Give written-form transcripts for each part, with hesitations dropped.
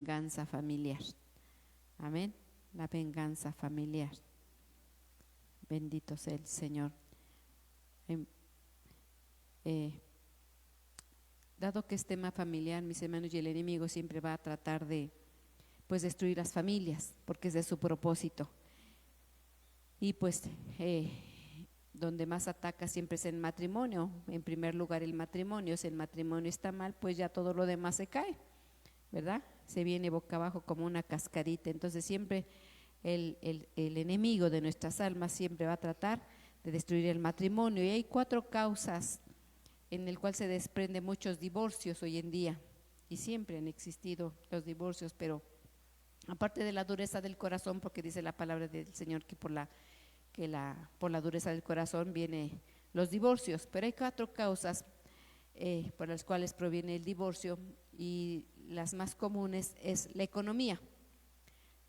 venganza familiar. Amén. La venganza familiar. Bendito sea el Señor. Dado que es tema familiar, mis hermanos, y el enemigo siempre va a tratar de destruir las familias, porque es de su propósito. Y donde más ataca siempre es el matrimonio. En primer lugar el matrimonio. Si el matrimonio está mal, pues ya todo lo demás se cae, ¿verdad? Se viene boca abajo como una cascadita. Entonces siempre el enemigo de nuestras almas siempre va a tratar de destruir el matrimonio. Y hay 4 causas en el cual se desprenden muchos divorcios hoy en día, y siempre han existido los divorcios, pero aparte de la dureza del corazón, porque dice la palabra del Señor que por la dureza del corazón vienen los divorcios, pero hay 4 causas por las cuales proviene el divorcio, y las más comunes es la economía.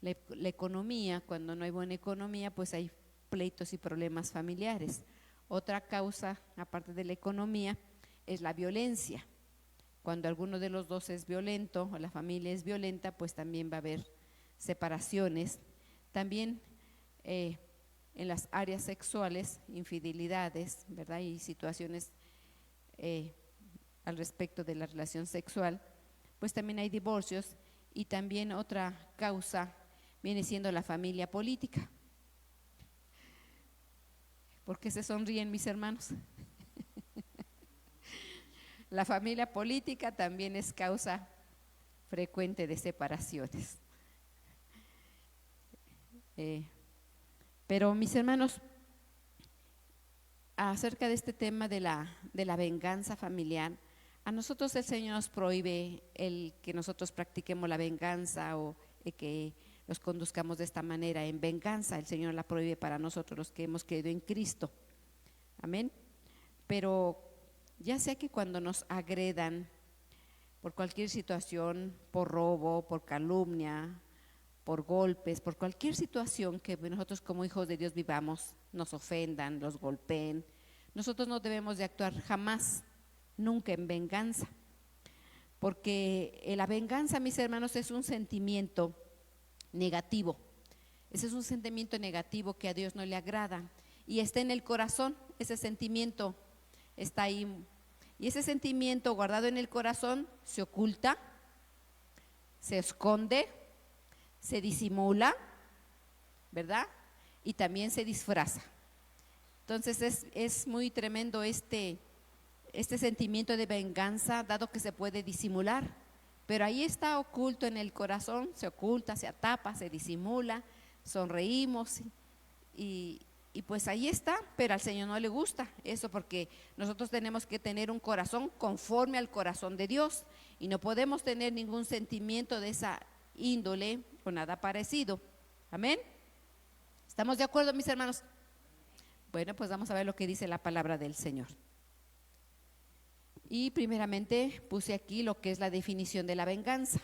La economía, cuando no hay buena economía, pues hay pleitos y problemas familiares. Otra causa, aparte de la economía, es la violencia. Cuando alguno de los dos es violento o la familia es violenta, pues también va a haber separaciones. También en las áreas sexuales, infidelidades, ¿verdad? Y situaciones al respecto de la relación sexual, pues también hay divorcios. Y también otra causa viene siendo la familia política. ¿Por qué se sonríen, mis hermanos? La familia política también es causa frecuente de separaciones. Pero mis hermanos, acerca de este tema de la venganza familiar, a nosotros el Señor nos prohíbe el que nosotros practiquemos la venganza o que los conduzcamos de esta manera en venganza. El Señor la prohíbe para nosotros los que hemos creído en Cristo. Amén. Pero ya sea que cuando nos agredan por cualquier situación, por robo, por calumnia, por golpes, por cualquier situación que nosotros como hijos de Dios vivamos, nos ofendan, los golpeen, nosotros no debemos de actuar jamás, nunca en venganza, porque la venganza, mis hermanos, es un sentimiento negativo. Ese es un sentimiento negativo que a Dios no le agrada y está en el corazón. Ese sentimiento está ahí, y ese sentimiento guardado en el corazón se oculta, se esconde, se disimula, ¿verdad? Y también se disfraza. Entonces es muy tremendo este sentimiento de venganza, dado que se puede disimular, pero ahí está oculto en el corazón, se oculta, se atapa, se disimula, sonreímos y pues ahí está, pero al Señor no le gusta eso, porque nosotros tenemos que tener un corazón conforme al corazón de Dios y no podemos tener ningún sentimiento de esa índole o nada parecido. Amén. ¿Estamos de acuerdo, mis hermanos? Bueno, pues vamos a ver lo que dice la palabra del Señor. Y primeramente puse aquí lo que es la definición de la venganza.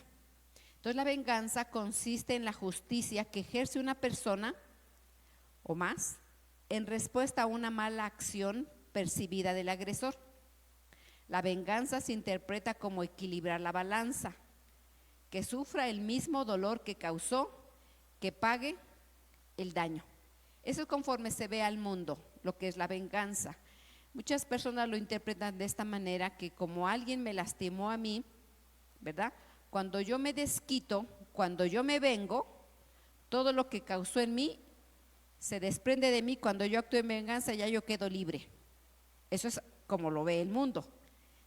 Entonces, la venganza consiste en la justicia que ejerce una persona o más en respuesta a una mala acción percibida del agresor. La venganza se interpreta como equilibrar la balanza, que sufra el mismo dolor que causó, que pague el daño. Eso es conforme se ve al mundo, lo que es la venganza. Muchas personas lo interpretan de esta manera, que como alguien me lastimó a mí, ¿verdad? Cuando yo me desquito, cuando yo me vengo, todo lo que causó en mí se desprende de mí. Cuando yo actúo en venganza, ya yo quedo libre. Eso es como lo ve el mundo.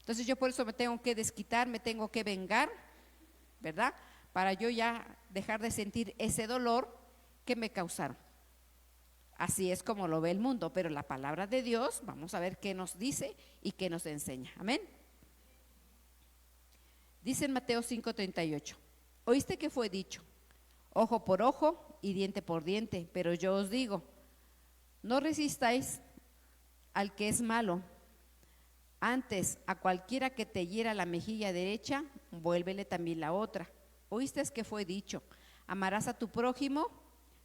Entonces yo por eso me tengo que desquitar, me tengo que vengar, ¿verdad? Para yo ya dejar de sentir ese dolor que me causaron. Así es como lo ve el mundo, pero la palabra de Dios, vamos a ver qué nos dice y qué nos enseña. Amén. Dice en Mateo 5:38: oíste que fue dicho, ojo por ojo y diente por diente, pero yo os digo, no resistáis al que es malo, antes a cualquiera que te hiera la mejilla derecha, vuélvele también la otra. Oíste que fue dicho, amarás a tu prójimo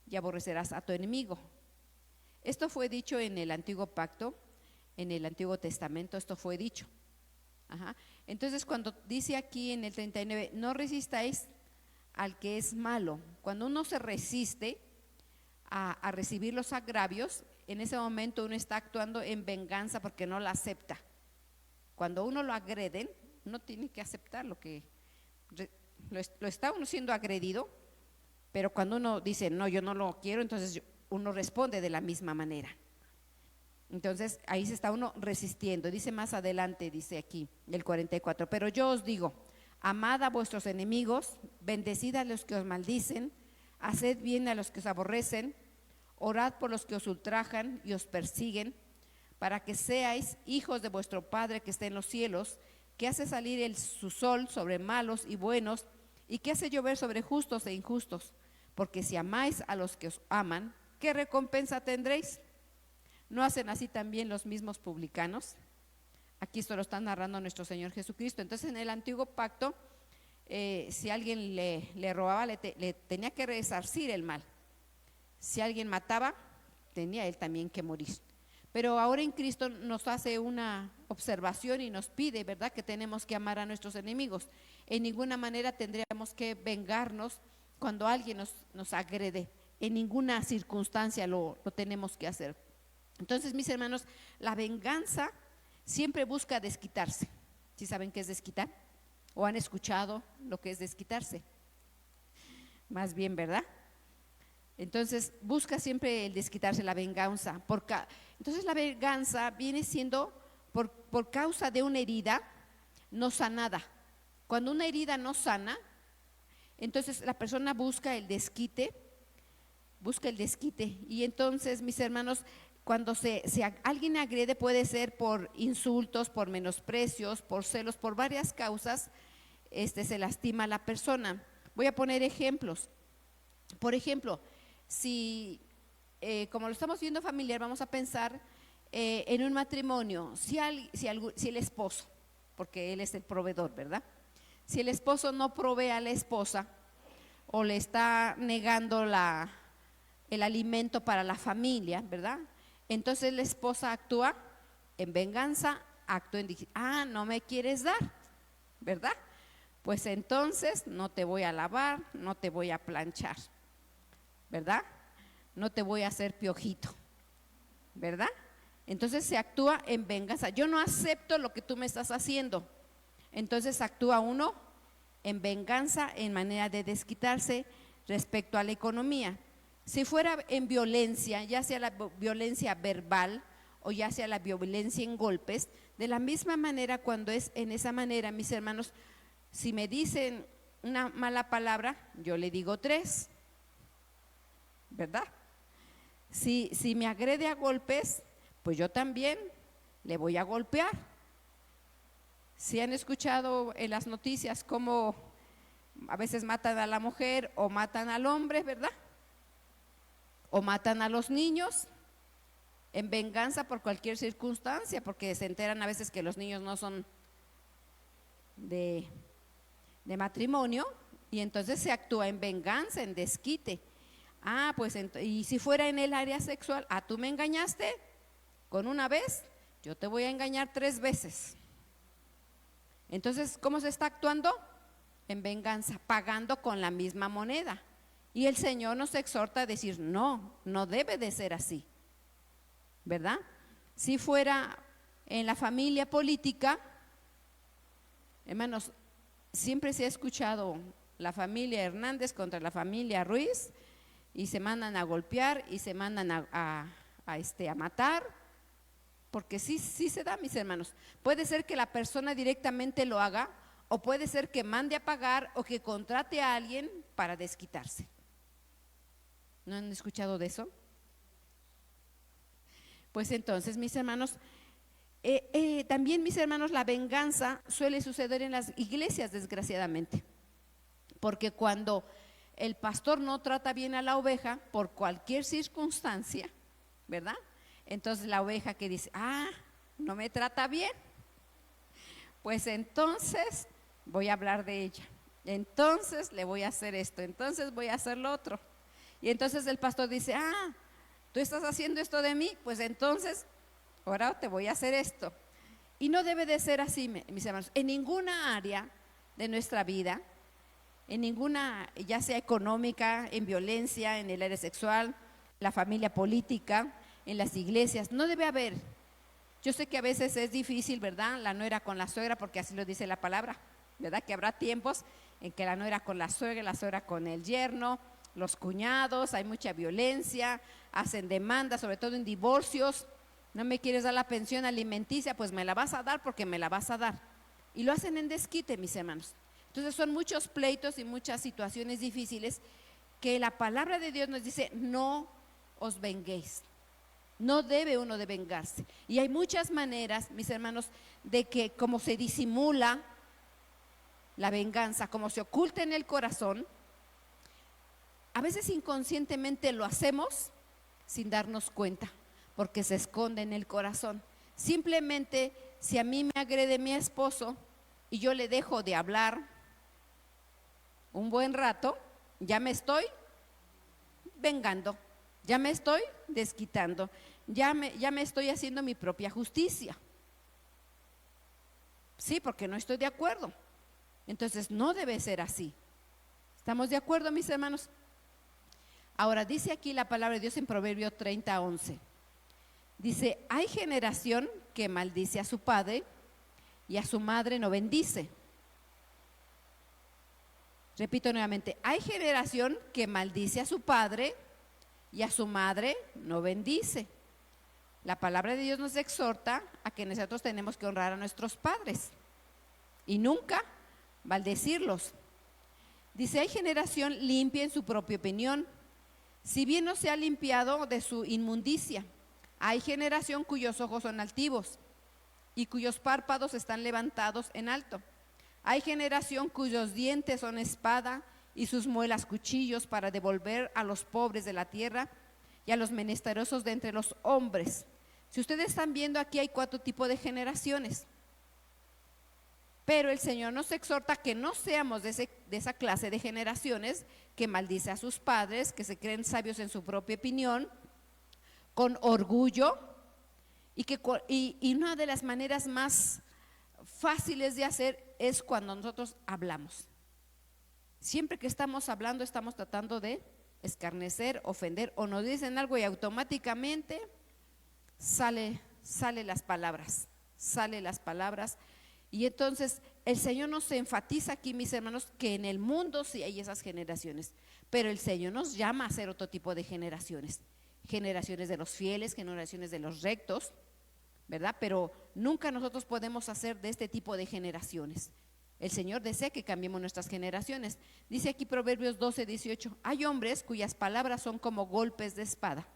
y aborrecerás a tu enemigo. Esto fue dicho en el antiguo pacto, en el Antiguo Testamento, esto fue dicho. Entonces, cuando dice aquí en el 39, no resistáis al que es malo. Cuando uno se resiste a recibir los agravios, en ese momento uno está actuando en venganza porque no la acepta. Cuando uno lo agreden, uno tiene que aceptar lo está uno siendo agredido, pero cuando uno dice no, yo no lo quiero, entonces uno responde de la misma manera. Entonces ahí se está uno resistiendo. Dice más adelante, dice aquí el 44, pero yo os digo, amad a vuestros enemigos, bendecid a los que os maldicen, haced bien a los que os aborrecen, orad por los que os ultrajan y os persiguen, para que seáis hijos de vuestro Padre que está en los cielos, que hace salir su sol sobre malos y buenos, y que hace llover sobre justos e injustos. Porque si amáis a los que os aman, ¿qué recompensa tendréis? ¿No hacen así también los mismos publicanos? Aquí esto lo está narrando nuestro Señor Jesucristo. Entonces, en el antiguo pacto, si alguien le robaba, le tenía que resarcir el mal. Si alguien mataba, tenía él también que morir. Pero ahora en Cristo nos hace una observación y nos pide, ¿verdad?, que tenemos que amar a nuestros enemigos. En ninguna manera tendríamos que vengarnos cuando alguien nos agrede. En ninguna circunstancia lo tenemos que hacer. Entonces, mis hermanos, la venganza siempre busca desquitarse. ¿Sí saben qué es desquitar? ¿O han escuchado lo que es desquitarse? Más bien, ¿verdad? Entonces busca siempre el desquitarse, la venganza. Entonces la venganza viene siendo por causa de una herida no sanada. Cuando una herida no sana, entonces la persona busca el desquite. Y entonces, mis hermanos, cuando alguien agrede, puede ser por insultos, por menosprecios, por celos, por varias causas, se lastima a la persona. Voy a poner ejemplos. Por ejemplo, si como lo estamos viendo familiar, vamos a pensar en un matrimonio, si el esposo, porque él es el proveedor, ¿verdad? Si el esposo no provee a la esposa o le está negando el alimento para la familia, ¿verdad? Entonces la esposa actúa en venganza, no me quieres dar, ¿verdad? Pues entonces no te voy a lavar, no te voy a planchar, ¿verdad? No te voy a hacer piojito, ¿verdad? Entonces se actúa en venganza. Yo no acepto lo que tú me estás haciendo. Entonces actúa uno en venganza, en manera de desquitarse respecto a la economía. Si fuera en violencia, ya sea la violencia verbal o ya sea la violencia en golpes, de la misma manera, cuando es en esa manera, mis hermanos, si me dicen una mala palabra, yo le digo 3, ¿verdad? Si me agrede a golpes, pues yo también le voy a golpear. Si han escuchado en las noticias cómo a veces matan a la mujer o matan al hombre, ¿verdad? O matan a los niños en venganza por cualquier circunstancia, porque se enteran a veces que los niños no son de matrimonio, y entonces se actúa en venganza, en desquite. Pues y si fuera en el área sexual, tú me engañaste con una vez, yo te voy a engañar 3 veces. Entonces, ¿cómo se está actuando? En venganza, pagando con la misma moneda. Y el Señor nos exhorta a decir, no debe de ser así, ¿verdad? Si fuera en la familia política, hermanos, siempre se ha escuchado la familia Hernández contra la familia Ruiz, y se mandan a golpear y se mandan a matar, porque sí se da, mis hermanos. Puede ser que la persona directamente lo haga, o puede ser que mande a pagar o que contrate a alguien para desquitarse. ¿No han escuchado de eso? Pues entonces, mis hermanos, también, mis hermanos, la venganza suele suceder en las iglesias, desgraciadamente, porque cuando el pastor no trata bien a la oveja por cualquier circunstancia, ¿verdad? Entonces la oveja que dice, no me trata bien, pues entonces voy a hablar de ella, entonces le voy a hacer esto, entonces voy a hacer lo otro. Y entonces el pastor dice, tú estás haciendo esto de mí, pues entonces ahora te voy a hacer esto. Y no debe de ser así, mis hermanos. En ninguna área de nuestra vida en ninguna, ya sea económica, en violencia, en el área sexual, la familia política, en las iglesias. No debe haber. Yo sé que a veces es difícil, ¿verdad? La nuera con la suegra, porque así lo dice la palabra, ¿verdad? Que habrá tiempos en que la nuera con la suegra con el yerno, los cuñados, hay mucha violencia, hacen demandas, sobre todo en divorcios. No me quieres dar la pensión alimenticia, pues me la vas a dar porque me la vas a dar. Y lo hacen en desquite, mis hermanos. Entonces son muchos pleitos y muchas situaciones difíciles que la palabra de Dios nos dice: no os venguéis. No debe uno de vengarse. Y hay muchas maneras, mis hermanos, de que como se disimula la venganza, como se oculta en el corazón, a veces inconscientemente lo hacemos sin darnos cuenta, porque se esconde en el corazón. Simplemente, si a mí me agrede mi esposo y yo le dejo de hablar un buen rato, ya me estoy vengando, ya me estoy desquitando, ya me estoy haciendo mi propia justicia. Sí, porque no estoy de acuerdo. Entonces no debe ser así. ¿Estamos de acuerdo, mis hermanos? Ahora dice aquí la palabra de Dios en Proverbios 30:11. Dice: hay generación que maldice a su padre y a su madre no bendice. Repito nuevamente: hay generación que maldice a su padre y a su madre no bendice. La palabra de Dios nos exhorta a que nosotros tenemos que honrar a nuestros padres y nunca maldecirlos. Dice: hay generación limpia en su propia opinión, si bien no se ha limpiado de su inmundicia. Hay generación cuyos ojos son altivos y cuyos párpados están levantados en alto. Hay generación cuyos dientes son espada y sus muelas cuchillos, para devolver a los pobres de la tierra y a los menesterosos de entre los hombres. Si ustedes están viendo, aquí hay 4 tipos de generaciones. Pero el Señor nos exhorta que no seamos de esa clase de generaciones que maldice a sus padres, que se creen sabios en su propia opinión, con orgullo, y una de las maneras más fáciles de hacer es cuando nosotros hablamos. Siempre que estamos hablando, estamos tratando de escarnecer, ofender, o nos dicen algo y automáticamente sale las palabras. Y entonces el Señor nos enfatiza aquí, mis hermanos, que en el mundo sí hay esas generaciones, pero el Señor nos llama a ser otro tipo de generaciones. Generaciones de los fieles, generaciones de los rectos, ¿verdad? Pero nunca nosotros podemos hacer de este tipo de generaciones. El Señor desea que cambiemos nuestras generaciones. Dice aquí Proverbios 12:18: hay hombres cuyas palabras son como golpes de espada.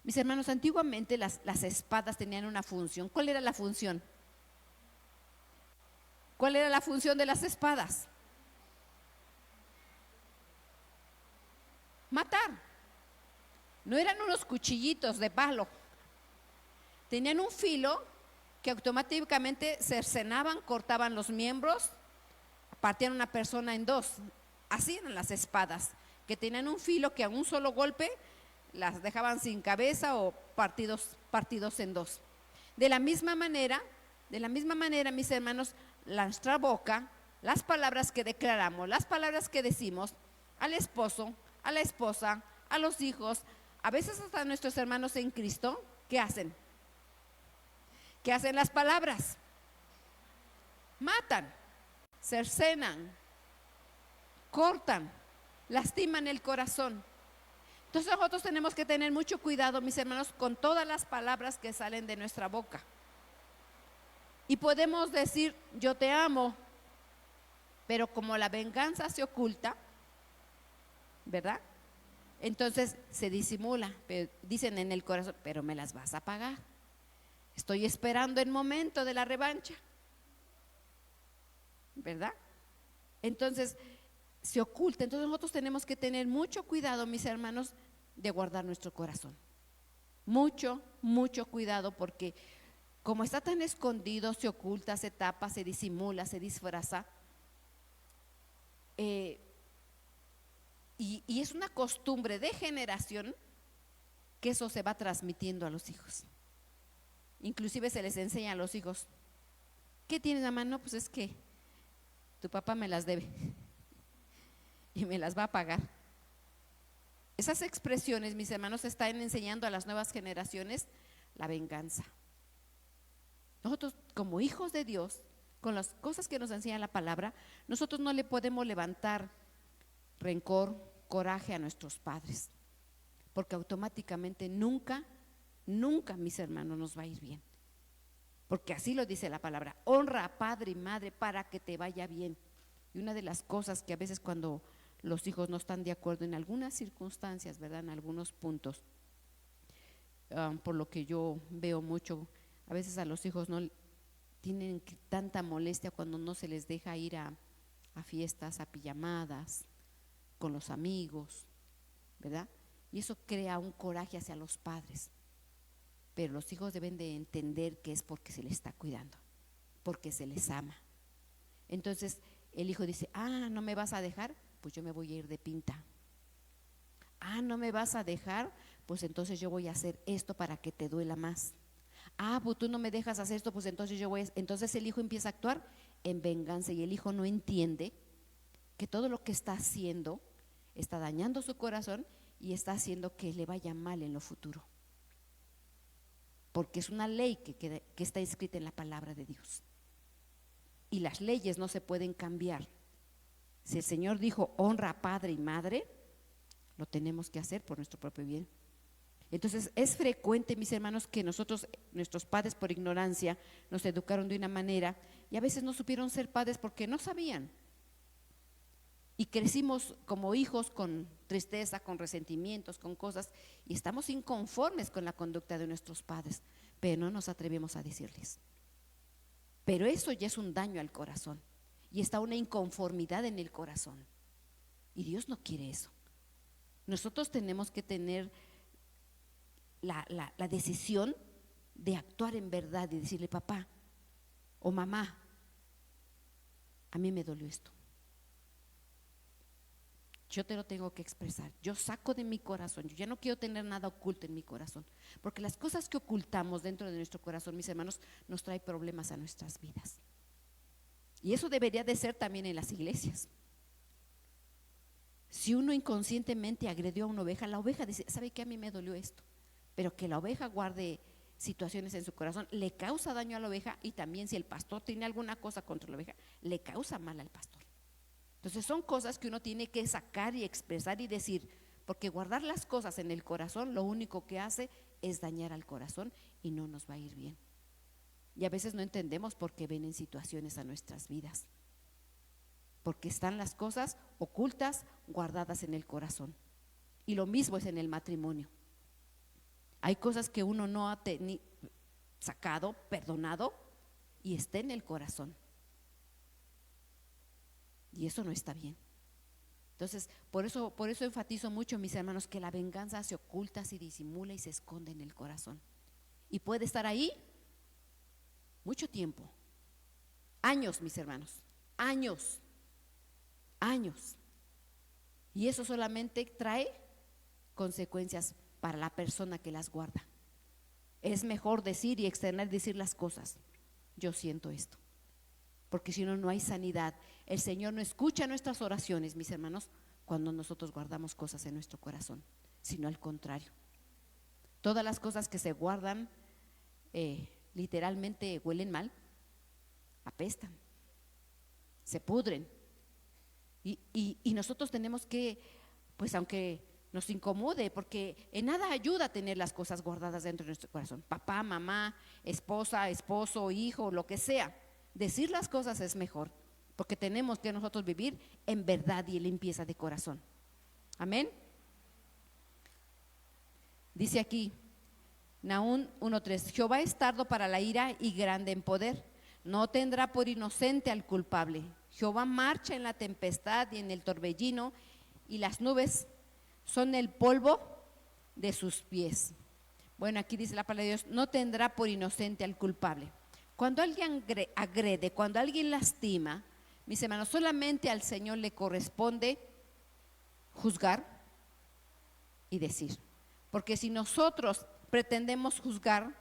Mis hermanos, antiguamente las espadas tenían una función. ¿Cuál era la función? ¿Cuál era la función de las espadas? Matar. No eran unos cuchillitos de palo. Tenían un filo que automáticamente cercenaban, cortaban los miembros, partían a una persona en dos. Así eran las espadas, que tenían un filo que a un solo golpe las dejaban sin cabeza o partidos en dos. De la misma manera, mis hermanos, nuestra boca, las palabras que declaramos, las palabras que decimos al esposo, a la esposa, a los hijos, a veces hasta nuestros hermanos en Cristo, ¿qué hacen? ¿Qué hacen las palabras? Matan, cercenan, cortan, lastiman el corazón. Entonces nosotros tenemos que tener mucho cuidado, mis hermanos, con todas las palabras que salen de nuestra boca. Y podemos decir: yo te amo, pero como la venganza se oculta, ¿verdad? Entonces se disimula, dicen en el corazón: pero me las vas a pagar. Estoy esperando el momento de la revancha, ¿verdad? Entonces se oculta. Entonces nosotros tenemos que tener mucho cuidado, mis hermanos, de guardar nuestro corazón. Mucho cuidado, porque como está tan escondido, se oculta, se tapa, se disimula, se disfraza. Y es una costumbre de generación que eso se va transmitiendo a los hijos. Inclusive se les enseña a los hijos: ¿qué tienes, mamá? No, pues es que tu papá me las debe. y me las va a pagar. Esas expresiones, mis hermanos, están enseñando a las nuevas generaciones la venganza. Nosotros, como hijos de Dios, con las cosas que nos enseña la palabra, nosotros no le podemos levantar rencor, coraje a nuestros padres, porque automáticamente nunca, mis hermanos, nos va a ir bien. Porque así lo dice la palabra: honra a padre y madre para que te vaya bien. Y una de las cosas que a veces cuando los hijos no están de acuerdo en algunas circunstancias, ¿verdad?, en algunos puntos, por lo que yo veo mucho, a veces a los hijos no tienen tanta molestia cuando no se les deja ir a fiestas, a pijamadas, con los amigos, ¿verdad? Y eso crea un coraje hacia los padres. Pero los hijos deben de entender que es porque se les está cuidando, porque se les ama. Entonces el hijo dice: ¿no me vas a dejar? Pues yo me voy a ir de pinta. ¿No me vas a dejar? Pues entonces yo voy a hacer esto para que te duela más. Pues tú no me dejas hacer esto, pues entonces yo voy a… Entonces el hijo empieza a actuar en venganza, y el hijo no entiende que todo lo que está haciendo está dañando su corazón y está haciendo que le vaya mal en lo futuro, porque es una ley que está escrita en la palabra de Dios, y las leyes no se pueden cambiar. Si el Señor dijo honra a padre y madre, lo tenemos que hacer por nuestro propio bien. Entonces es frecuente, mis hermanos, que nuestros padres, por ignorancia, nos educaron de una manera, y a veces no supieron ser padres porque no sabían, y crecimos como hijos con tristeza, con resentimientos, con cosas, y estamos inconformes con la conducta de nuestros padres, pero no nos atrevemos a decirles. Pero eso ya es un daño al corazón, y está una inconformidad en el corazón, y Dios no quiere eso. Nosotros tenemos que tener la decisión de actuar en verdad y decirle: papá o mamá, a mí me dolió esto, yo te lo tengo que expresar, yo saco de mi corazón, yo ya no quiero tener nada oculto en mi corazón, porque las cosas que ocultamos dentro de nuestro corazón, mis hermanos, nos trae problemas a nuestras vidas. Y eso debería de ser también en las iglesias. Si uno inconscientemente agredió a una oveja, la oveja dice: ¿sabe qué? A mí me dolió esto. Pero que la oveja guarde situaciones en su corazón le causa daño a la oveja, y también si el pastor tiene alguna cosa contra la oveja, le causa mal al pastor. Entonces son cosas que uno tiene que sacar y expresar y decir, porque guardar las cosas en el corazón lo único que hace es dañar al corazón y no nos va a ir bien. Y a veces no entendemos por qué vienen situaciones a nuestras vidas, porque están las cosas ocultas, guardadas en el corazón. Y lo mismo es en el matrimonio. Hay cosas que uno no ha sacado, perdonado, y está en el corazón, y eso no está bien. Entonces por eso enfatizo mucho, mis hermanos, que la venganza se oculta, se disimula y se esconde en el corazón, y puede estar ahí mucho tiempo, años, mis hermanos, años, y eso solamente trae consecuencias para la persona que las guarda. Es mejor decir y externar, decir las cosas: yo siento esto, porque si no, no hay sanidad. El Señor no escucha nuestras oraciones, mis hermanos, cuando nosotros guardamos cosas en nuestro corazón, sino al contrario. Todas las cosas que se guardan literalmente huelen mal, apestan, se pudren, y nosotros tenemos que, pues aunque nos incomode, porque en nada ayuda tener las cosas guardadas dentro de nuestro corazón. Papá, mamá, esposa, esposo, hijo, lo que sea, decir las cosas es mejor, porque tenemos que nosotros vivir en verdad y en limpieza de corazón. Amén. Dice aquí Nahum 1:3: Jehová es tardo para la ira y grande en poder, no tendrá por inocente al culpable. Jehová marcha en la tempestad y en el torbellino, y las nubes son el polvo de sus pies. Bueno, aquí dice la palabra de Dios: no tendrá por inocente al culpable. Cuando alguien agrede, cuando alguien lastima, mis hermanos, solamente al Señor le corresponde juzgar y decir. Porque si nosotros pretendemos juzgar,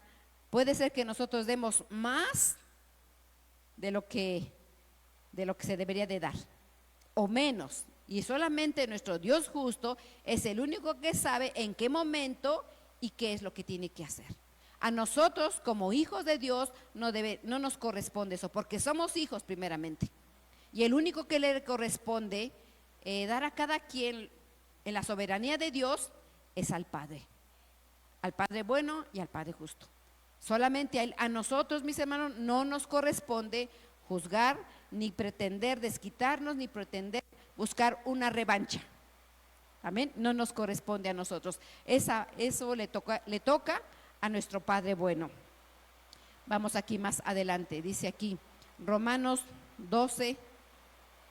puede ser que nosotros demos más de lo que se debería de dar, o menos, Y solamente nuestro Dios justo es el único que sabe en qué momento y qué es lo que tiene que hacer. A nosotros como hijos de Dios no nos corresponde eso, porque somos hijos primeramente. Y el único que le corresponde dar a cada quien en la soberanía de Dios es al Padre bueno y al Padre justo. Solamente a nosotros, mis hermanos, no nos corresponde juzgar, ni pretender desquitarnos, ni pretender buscar una revancha. Amén, no nos corresponde a nosotros. Eso le toca a nuestro Padre bueno. Vamos aquí más adelante, dice aquí Romanos 12,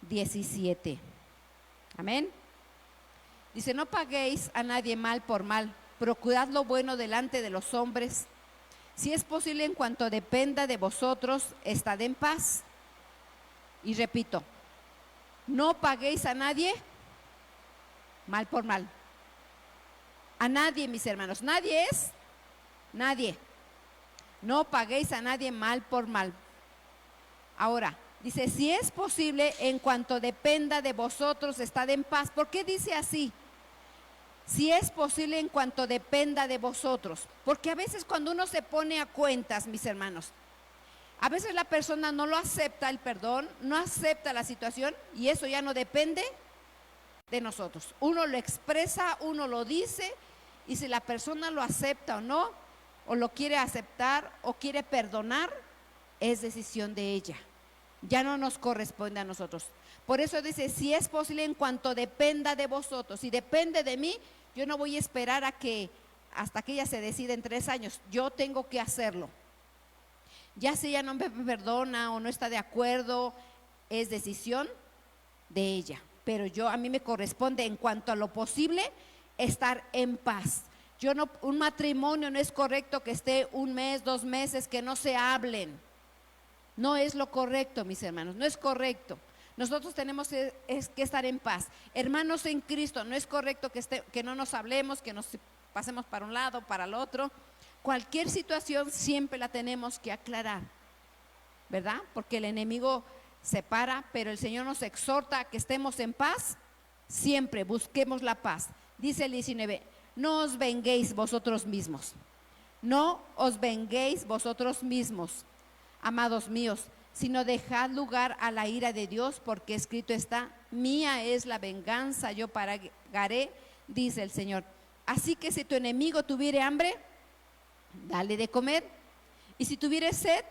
17. Amén. Dice: no paguéis a nadie mal por mal, procurad lo bueno delante de los hombres. Si es posible, en cuanto dependa de vosotros, estad en paz. Y repito, no paguéis a nadie mal por mal. A nadie, mis hermanos, nadie. No paguéis a nadie mal por mal. Ahora, dice: si es posible, en cuanto dependa de vosotros, estad en paz. ¿Por qué dice así? Si es posible, en cuanto dependa de vosotros. Porque a veces cuando uno se pone a cuentas, mis hermanos, a veces la persona no lo acepta el perdón, no acepta la situación, y eso ya no depende de nosotros. Uno lo expresa, uno lo dice, y si la persona lo acepta o no, o lo quiere aceptar o quiere perdonar, es decisión de ella. Ya no nos corresponde a nosotros. Por eso dice: si es posible, en cuanto dependa de vosotros. Si depende de mí, yo no voy a esperar hasta que ella se decida en 3 años. Yo tengo que hacerlo. Ya si ella no me perdona o no está de acuerdo, es decisión de ella. Pero a mí me corresponde, en cuanto a lo posible, estar en paz. Un matrimonio no es correcto que esté 1 mes, 2 meses, que no se hablen. No es lo correcto, mis hermanos, no es correcto. Nosotros tenemos que estar en paz. Hermanos en Cristo, no es correcto que no nos hablemos, que nos pasemos para un lado, para el otro. Cualquier situación siempre la tenemos que aclarar, ¿verdad? Porque el enemigo separa, pero el Señor nos exhorta a que estemos en paz. Siempre busquemos la paz. Dice el 19: no os venguéis vosotros mismos. No os venguéis vosotros mismos, amados míos, sino dejad lugar a la ira de Dios, porque escrito está: mía es la venganza, yo pagaré, dice el Señor. Así que si tu enemigo tuviere hambre, dale de comer, y si tuviere sed,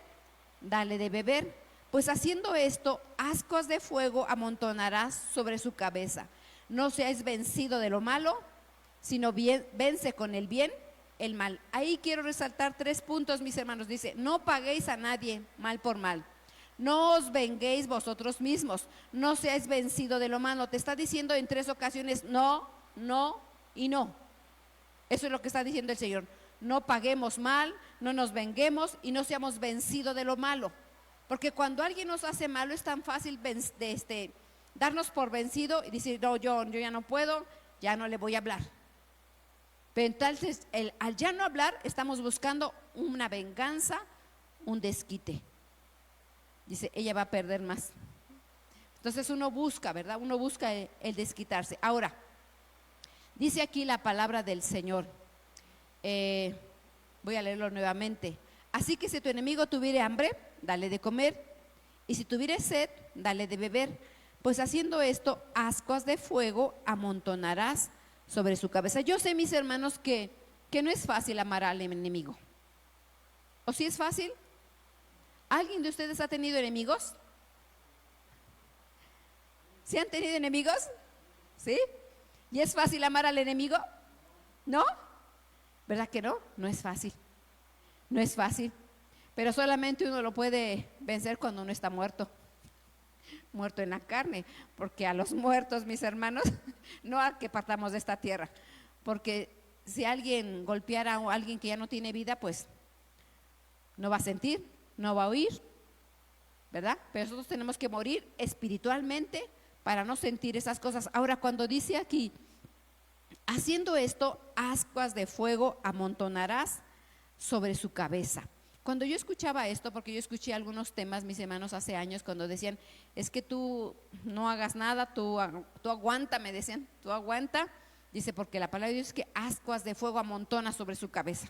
dale de beber, pues haciendo esto, ascuas de fuego amontonarás sobre su cabeza. No seáis vencido de lo malo, sino vence con el bien el mal. Ahí quiero resaltar 3 puntos, mis hermanos. Dice: no paguéis a nadie mal por mal. No os venguéis vosotros mismos. No seáis vencido de lo malo. Te está diciendo en 3 ocasiones no, no y no. Eso es lo que está diciendo el Señor. No paguemos mal, no nos venguemos y no seamos vencidos de lo malo. Porque cuando alguien nos hace malo, es tan fácil darnos por vencido y decir: no, yo ya no puedo, ya no le voy a hablar. Pero entonces, al ya no hablar, estamos buscando una venganza, un desquite. Dice: ella va a perder más. Entonces uno busca, ¿verdad? Uno busca el desquitarse. Ahora, dice aquí la palabra del Señor. Voy a leerlo nuevamente. Así que si tu enemigo tuviere hambre, dale de comer, y si tuviere sed, dale de beber, pues haciendo esto, ascuas de fuego amontonarás sobre su cabeza. Yo sé, mis hermanos, que no es fácil amar al enemigo. ¿O sí es fácil? ¿Alguien de ustedes ha tenido enemigos? ¿Sí han tenido enemigos? ¿Sí? ¿Y es fácil amar al enemigo? ¿No? ¿Verdad que no? No es fácil. No es fácil. Pero solamente uno lo puede vencer cuando uno está muerto. Muerto en la carne. Porque a los muertos, mis hermanos, no a que partamos de esta tierra. Porque si alguien golpeara a alguien que ya no tiene vida, pues no va a sentir, no va a oír, ¿verdad? Pero nosotros tenemos que morir espiritualmente para no sentir esas cosas. Ahora, cuando dice aquí: haciendo esto, ascuas de fuego amontonarás sobre su cabeza. cuando yo escuchaba esto, porque yo escuché algunos temas, mis hermanos, hace años, cuando decían, es que tú no hagas nada, tú aguanta, me decían, tú aguanta, dice, porque la palabra de Dios es que ascuas de fuego amontona sobre su cabeza.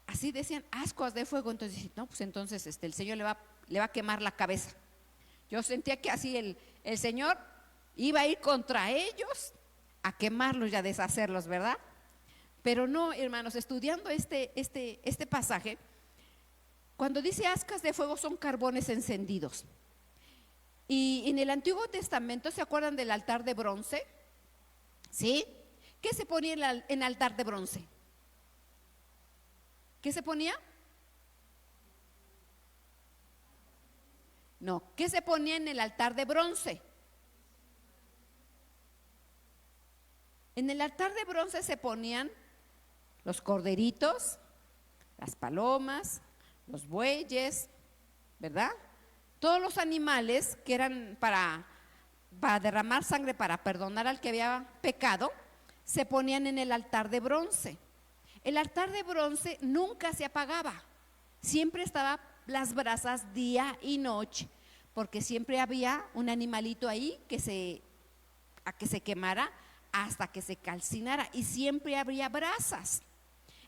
Así decían, ascuas de fuego. Entonces dije, no, pues entonces el Señor le va a quemar la cabeza. Yo sentía que así el Señor iba a ir contra ellos a quemarlos y a deshacerlos, ¿verdad? Pero no, hermanos, estudiando este pasaje, cuando dice ascuas de fuego son carbones encendidos. Y en el Antiguo Testamento, ¿se acuerdan del altar de bronce? ¿Sí? ¿Qué se ponía en el altar de bronce? ¿Qué se ponía? No, ¿qué se ponía en el altar de bronce? En el altar de bronce se ponían los corderitos, las palomas, los bueyes, ¿verdad? Todos los animales que eran para derramar sangre, para perdonar al que había pecado, se ponían en el altar de bronce. El altar de bronce nunca se apagaba, siempre estaba las brasas día y noche, porque siempre había un animalito ahí que se quemara hasta que se calcinara, y siempre habría brasas.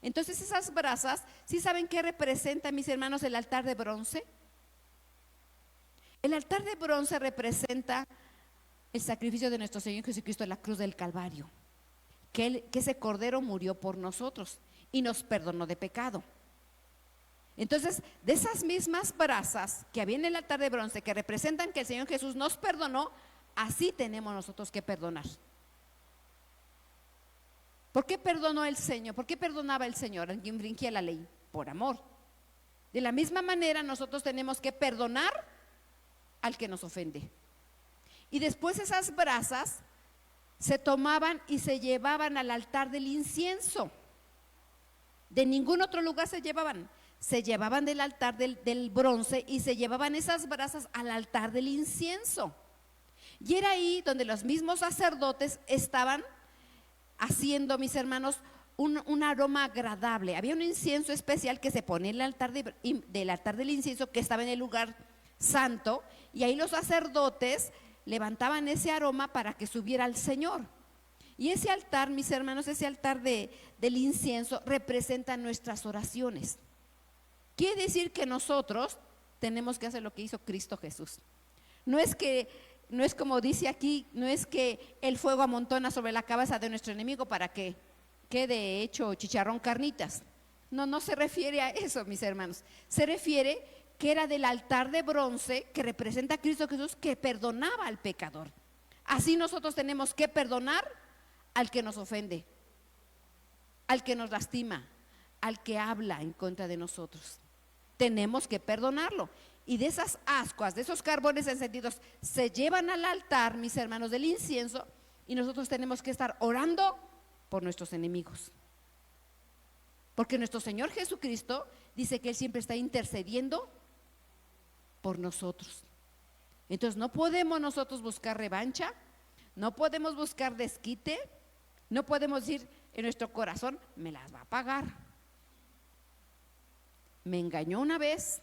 Entonces esas brasas, ¿sí saben qué representa, mis hermanos, el altar de bronce? El altar de bronce representa el sacrificio de nuestro Señor Jesucristo en la cruz del Calvario, que ese cordero murió por nosotros y nos perdonó de pecado. Entonces, de esas mismas brasas que había en el altar de bronce, que representan que el Señor Jesús nos perdonó, así tenemos nosotros que perdonar. ¿Por qué perdonó el Señor? ¿Por qué perdonaba el Señor al que infringía la ley? Por amor. De la misma manera nosotros tenemos que perdonar al que nos ofende. Y después esas brasas se tomaban y se llevaban al altar del incienso. De ningún otro lugar se llevaban del altar del bronce, y se llevaban esas brasas al altar del incienso. Y era ahí donde los mismos sacerdotes estaban haciendo, mis hermanos, un aroma agradable. Había un incienso especial que se ponía en el altar del altar del incienso, que estaba en el lugar santo, y ahí los sacerdotes levantaban ese aroma para que subiera al Señor. Y ese altar, mis hermanos, ese altar del incienso representa nuestras oraciones. Quiere decir que nosotros tenemos que hacer lo que hizo Cristo Jesús. No es como dice aquí, no es que el fuego amontona sobre la cabeza de nuestro enemigo para que quede hecho chicharrón carnitas. No se refiere a eso, mis hermanos. Se refiere que era del altar de bronce que representa a Cristo Jesús, que perdonaba al pecador. Así nosotros tenemos que perdonar al que nos ofende, al que nos lastima, al que habla en contra de nosotros. Tenemos que perdonarlo. Y de esas ascuas, de esos carbones encendidos, se llevan al altar, mis hermanos, del incienso, y nosotros tenemos que estar orando por nuestros enemigos. Porque nuestro Señor Jesucristo dice que Él siempre está intercediendo por nosotros. Entonces no podemos nosotros buscar revancha, no podemos buscar desquite, no podemos decir en nuestro corazón, me las va a pagar. Me engañó una vez,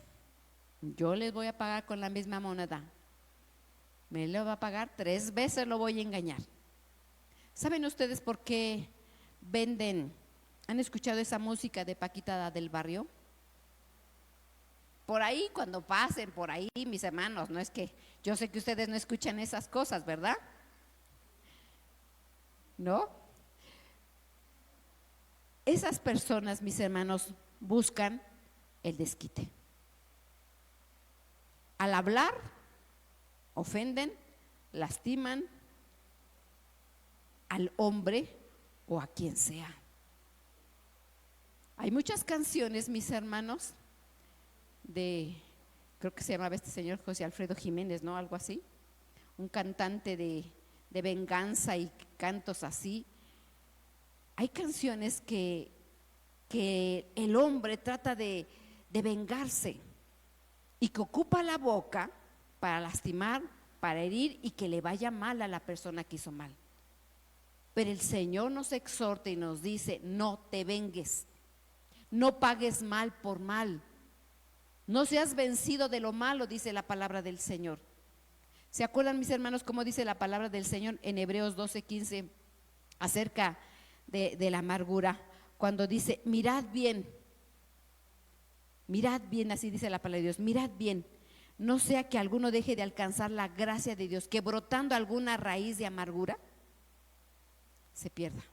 yo les voy a pagar con la misma moneda. Me lo va a pagar 3 veces, lo voy a engañar. ¿Saben ustedes por qué venden? ¿Han escuchado esa música de Paquita del Barrio? Por ahí, cuando pasen por ahí, mis hermanos, no es que yo sé que ustedes no escuchan esas cosas, ¿verdad? ¿No? Esas personas, mis hermanos, buscan el desquite. Al hablar, ofenden, lastiman al hombre o a quien sea. Hay muchas canciones, mis hermanos, creo que se llamaba este señor José Alfredo Jiménez, ¿no? Algo así. Un cantante de venganza y cantos así. Hay canciones que el hombre trata de vengarse, y que ocupa la boca para lastimar, para herir, y que le vaya mal a la persona que hizo mal. Pero el Señor nos exhorta y nos dice, no te vengues, no pagues mal por mal. No seas vencido de lo malo, dice la palabra del Señor. ¿Se acuerdan, mis hermanos, cómo dice la palabra del Señor en Hebreos 12:15 acerca de la amargura? Cuando dice, mirad bien, así dice la palabra de Dios, mirad bien, no sea que alguno deje de alcanzar la gracia de Dios, que brotando alguna raíz de amargura se pierda.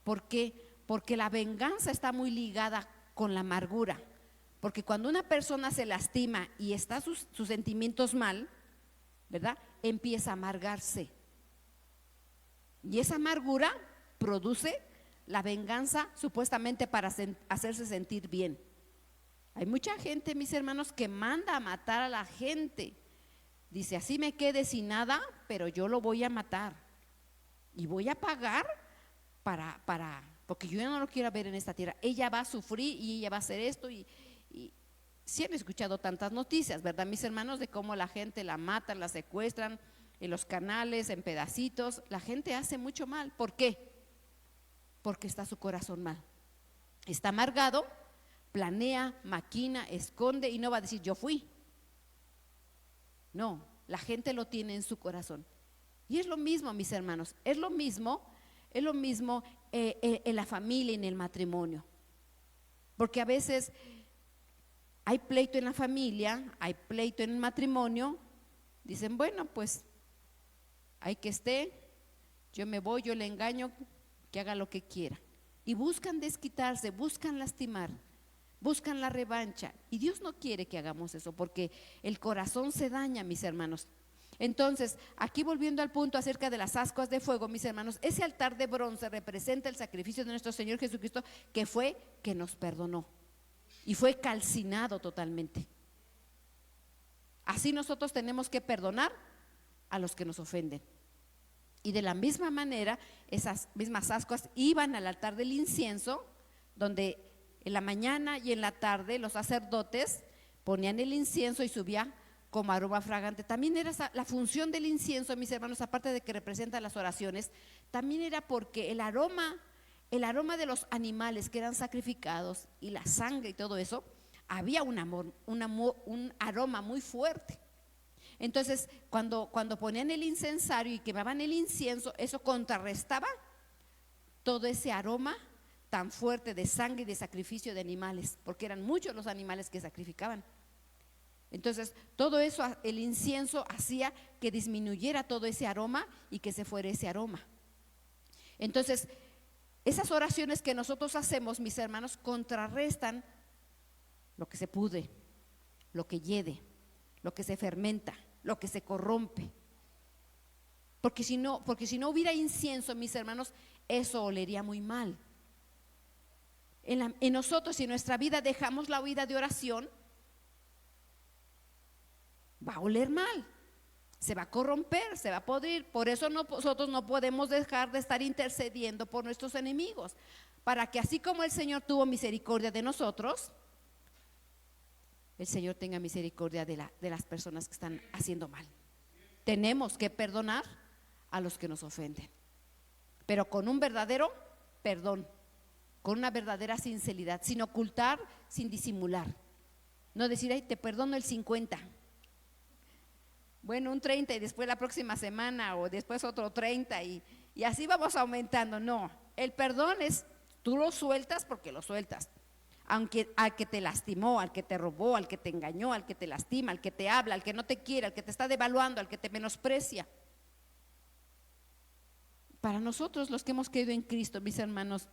¿Por qué? Porque la venganza está muy ligada con la amargura. Porque cuando una persona se lastima y está sus sentimientos mal, ¿verdad? Empieza a amargarse. Y esa amargura produce la venganza supuestamente para hacerse sentir bien. Hay mucha gente, mis hermanos, que manda a matar a la gente. Dice, así me quede sin nada, pero yo lo voy a matar. Y voy a pagar porque yo ya no lo quiero ver en esta tierra. Ella va a sufrir y ella va a hacer esto y sí han escuchado tantas noticias, ¿verdad, mis hermanos? De cómo la gente la matan, la secuestran en los canales, en pedacitos. La gente hace mucho mal. ¿Por qué? Porque está su corazón mal. Está amargado, planea, maquina, esconde y no va a decir yo fui. No, la gente lo tiene en su corazón. Y es lo mismo, mis hermanos, es lo mismo en la familia y en el matrimonio. Porque a veces hay pleito en la familia, hay pleito en el matrimonio. Dicen, bueno, pues hay que esté, yo me voy, yo le engaño, que haga lo que quiera. Y buscan desquitarse, buscan lastimar, buscan la revancha. Y Dios no quiere que hagamos eso, porque el corazón se daña, mis hermanos. Entonces, aquí volviendo al punto acerca de las ascuas de fuego, mis hermanos, ese altar de bronce representa el sacrificio de nuestro Señor Jesucristo, que nos perdonó y fue calcinado totalmente. Así nosotros tenemos que perdonar a los que nos ofenden. Y de la misma manera, esas mismas ascuas iban al altar del incienso, donde en la mañana y en la tarde los sacerdotes ponían el incienso y subía como aroma fragante. También era la función del incienso, mis hermanos, aparte de que representa las oraciones, también era porque el aroma de los animales que eran sacrificados y la sangre y todo eso, había un aroma muy fuerte. Entonces, cuando ponían el incensario y quemaban el incienso, eso contrarrestaba todo ese aroma tan fuerte de sangre y de sacrificio de animales, porque eran muchos los animales que sacrificaban. Entonces, todo eso, el incienso hacía que disminuyera todo ese aroma y que se fuera ese aroma. Entonces, esas oraciones que nosotros hacemos, mis hermanos, contrarrestan lo que se pudre, lo que hiede, lo que se fermenta, lo que se corrompe. Porque si no hubiera incienso, mis hermanos, eso olería muy mal. En nosotros, si en nuestra vida dejamos la vida de oración, va a oler mal, se va a corromper, se va a podrir. Por eso nosotros no podemos dejar de estar intercediendo por nuestros enemigos, para que así como el Señor tuvo misericordia de nosotros, el Señor tenga misericordia de las personas que están haciendo mal. Tenemos que perdonar a los que nos ofenden, pero con un verdadero perdón, con una verdadera sinceridad, sin ocultar, sin disimular. No decir, ay, te perdono el 50, bueno, un 30 y después la próxima semana o después otro 30 y así vamos aumentando. No, el perdón es, tú lo sueltas porque lo sueltas. Aunque al que te lastimó, al que te robó, al que te engañó, al que te lastima, al que te habla, al que no te quiere, al que te está devaluando, al que te menosprecia. Para nosotros los que hemos creído en Cristo, mis hermanos,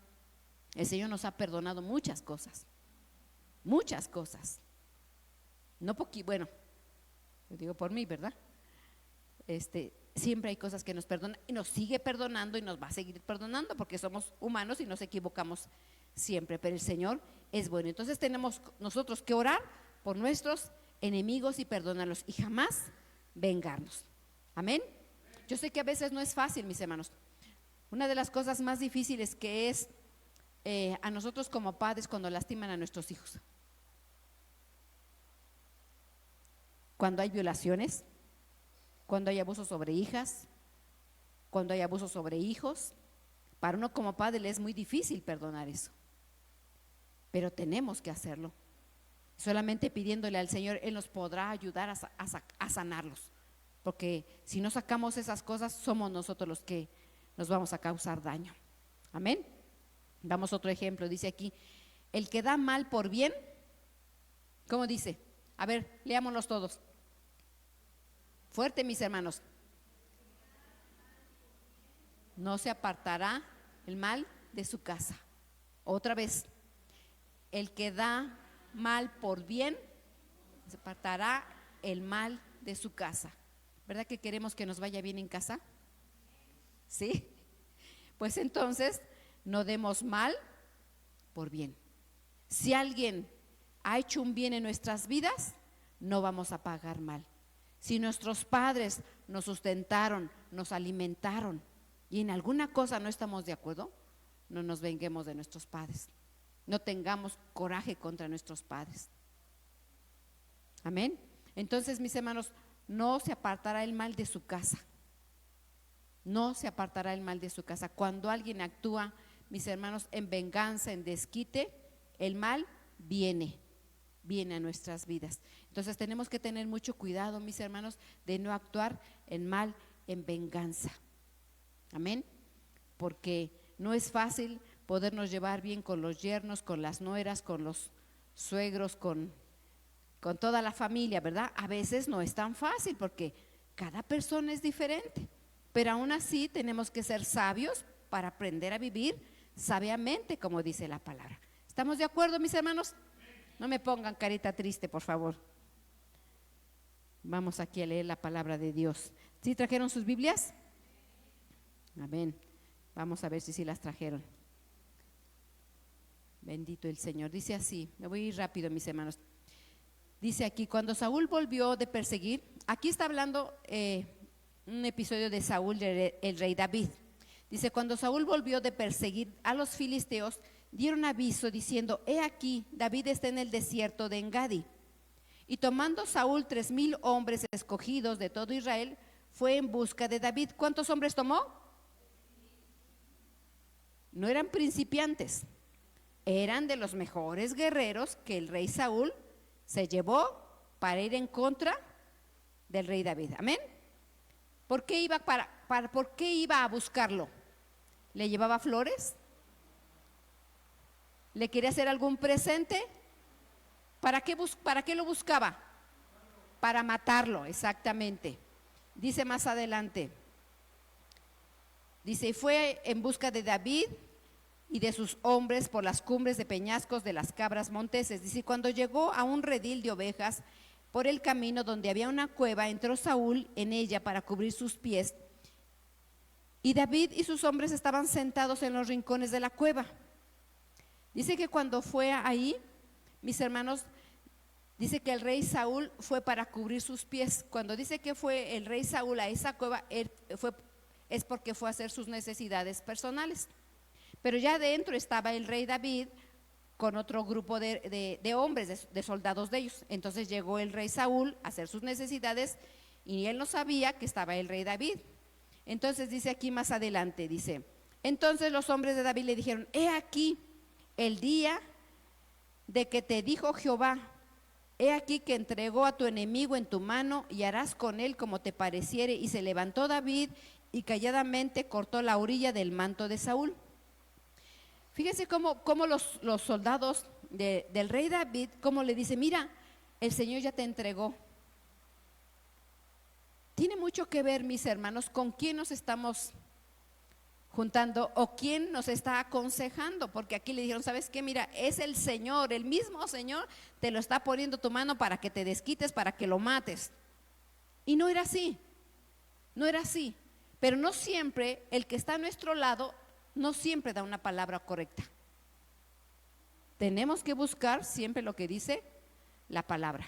el Señor nos ha perdonado muchas cosas. Muchas cosas. No bueno, lo digo por mí, ¿verdad? Siempre hay cosas que nos perdonan y nos sigue perdonando y nos va a seguir perdonando porque somos humanos y nos equivocamos siempre, pero el Señor es bueno. Entonces tenemos nosotros que orar por nuestros enemigos y perdonarlos y jamás vengarnos. Amén. Yo sé que a veces no es fácil, mis hermanos. Una de las cosas más difíciles que es a nosotros como padres cuando lastiman a nuestros hijos, cuando hay violaciones, cuando hay abuso sobre hijas, cuando hay abuso sobre hijos. Para uno como padre le es muy difícil perdonar eso. pero tenemos que hacerlo. Solamente pidiéndole al Señor, Él nos podrá ayudar a sanarlos, porque si no sacamos esas cosas, somos nosotros los que nos vamos a causar daño. Amén. Damos otro ejemplo, dice aquí, el que da mal por bien, ¿cómo dice? A ver, leámoslos todos. Fuerte, mis hermanos. No se apartará el mal de su casa. Otra vez, el que da mal por bien, se apartará el mal de su casa. ¿Verdad que queremos que nos vaya bien en casa? ¿Sí? Pues entonces, no demos mal por bien. Si alguien ha hecho un bien en nuestras vidas, no vamos a pagar mal. Si nuestros padres nos sustentaron, nos alimentaron y en alguna cosa no estamos de acuerdo, no nos venguemos de nuestros padres. No tengamos coraje contra nuestros padres. Amén. Entonces, mis hermanos, no se apartará el mal de su casa. No se apartará el mal de su casa. Cuando alguien actúa, mis hermanos, en venganza, en desquite, el mal viene a nuestras vidas. Entonces tenemos que tener mucho cuidado, mis hermanos, de no actuar en mal, en venganza. Amén. Porque no es fácil podernos llevar bien con los yernos, con las nueras, con los suegros, con toda la familia, ¿verdad? A veces no es tan fácil porque cada persona es diferente, pero aún así tenemos que ser sabios para aprender a vivir sabiamente, como dice la palabra. ¿Estamos de acuerdo, mis hermanos? No me pongan carita triste, por favor. Vamos aquí a leer la palabra de Dios. ¿Sí trajeron sus Biblias? Amén. Vamos a ver si sí las trajeron. Bendito el Señor. Dice así, me voy a ir rápido, mis hermanos. Dice aquí, cuando Saúl volvió de perseguir, aquí está hablando un episodio de Saúl, el rey David. Dice, cuando Saúl volvió de perseguir a los filisteos, dieron aviso diciendo, he aquí, David está en el desierto de Engadi. Y tomando Saúl 3,000 hombres escogidos de todo Israel, fue en busca de David. ¿Cuántos hombres tomó? No eran principiantes, eran de los mejores guerreros que el rey Saúl se llevó para ir en contra del rey David. Amén. ¿Por qué iba por qué iba a buscarlo? ¿Le llevaba flores? ¿Le quería hacer algún presente? ¿Para qué lo buscaba? Para matarlo, exactamente. Dice más adelante, dice, fue en busca de David y de sus hombres por las cumbres de peñascos de las cabras monteses. Dice, cuando llegó a un redil de ovejas por el camino donde había una cueva, entró Saúl en ella para cubrir sus pies, y David y sus hombres estaban sentados en los rincones de la cueva. Dice que cuando fue ahí, mis hermanos, dice que el rey Saúl fue para cubrir sus pies. Cuando dice que fue el rey Saúl a esa cueva, es porque fue a hacer sus necesidades personales. Pero ya adentro estaba el rey David con otro grupo de hombres, de soldados de ellos. Entonces llegó el rey Saúl a hacer sus necesidades y él no sabía que estaba el rey David. Entonces dice aquí más adelante, dice, entonces los hombres de David le dijeron, he aquí el día de que te dijo Jehová, he aquí que entregó a tu enemigo en tu mano y harás con él como te pareciere. Y se levantó David y calladamente cortó la orilla del manto de Saúl. Fíjense cómo los soldados del rey David, cómo le dice, mira, el Señor ya te entregó. Tiene mucho que ver, mis hermanos, con quién nos estamos juntando o quién nos está aconsejando, porque aquí le dijeron, ¿sabes qué? Mira, es el Señor, el mismo Señor te lo está poniendo tu mano para que te desquites, para que lo mates. Y no era así, no era así. Pero no siempre el que está a nuestro lado, no siempre da una palabra correcta. Tenemos que buscar siempre lo que dice la palabra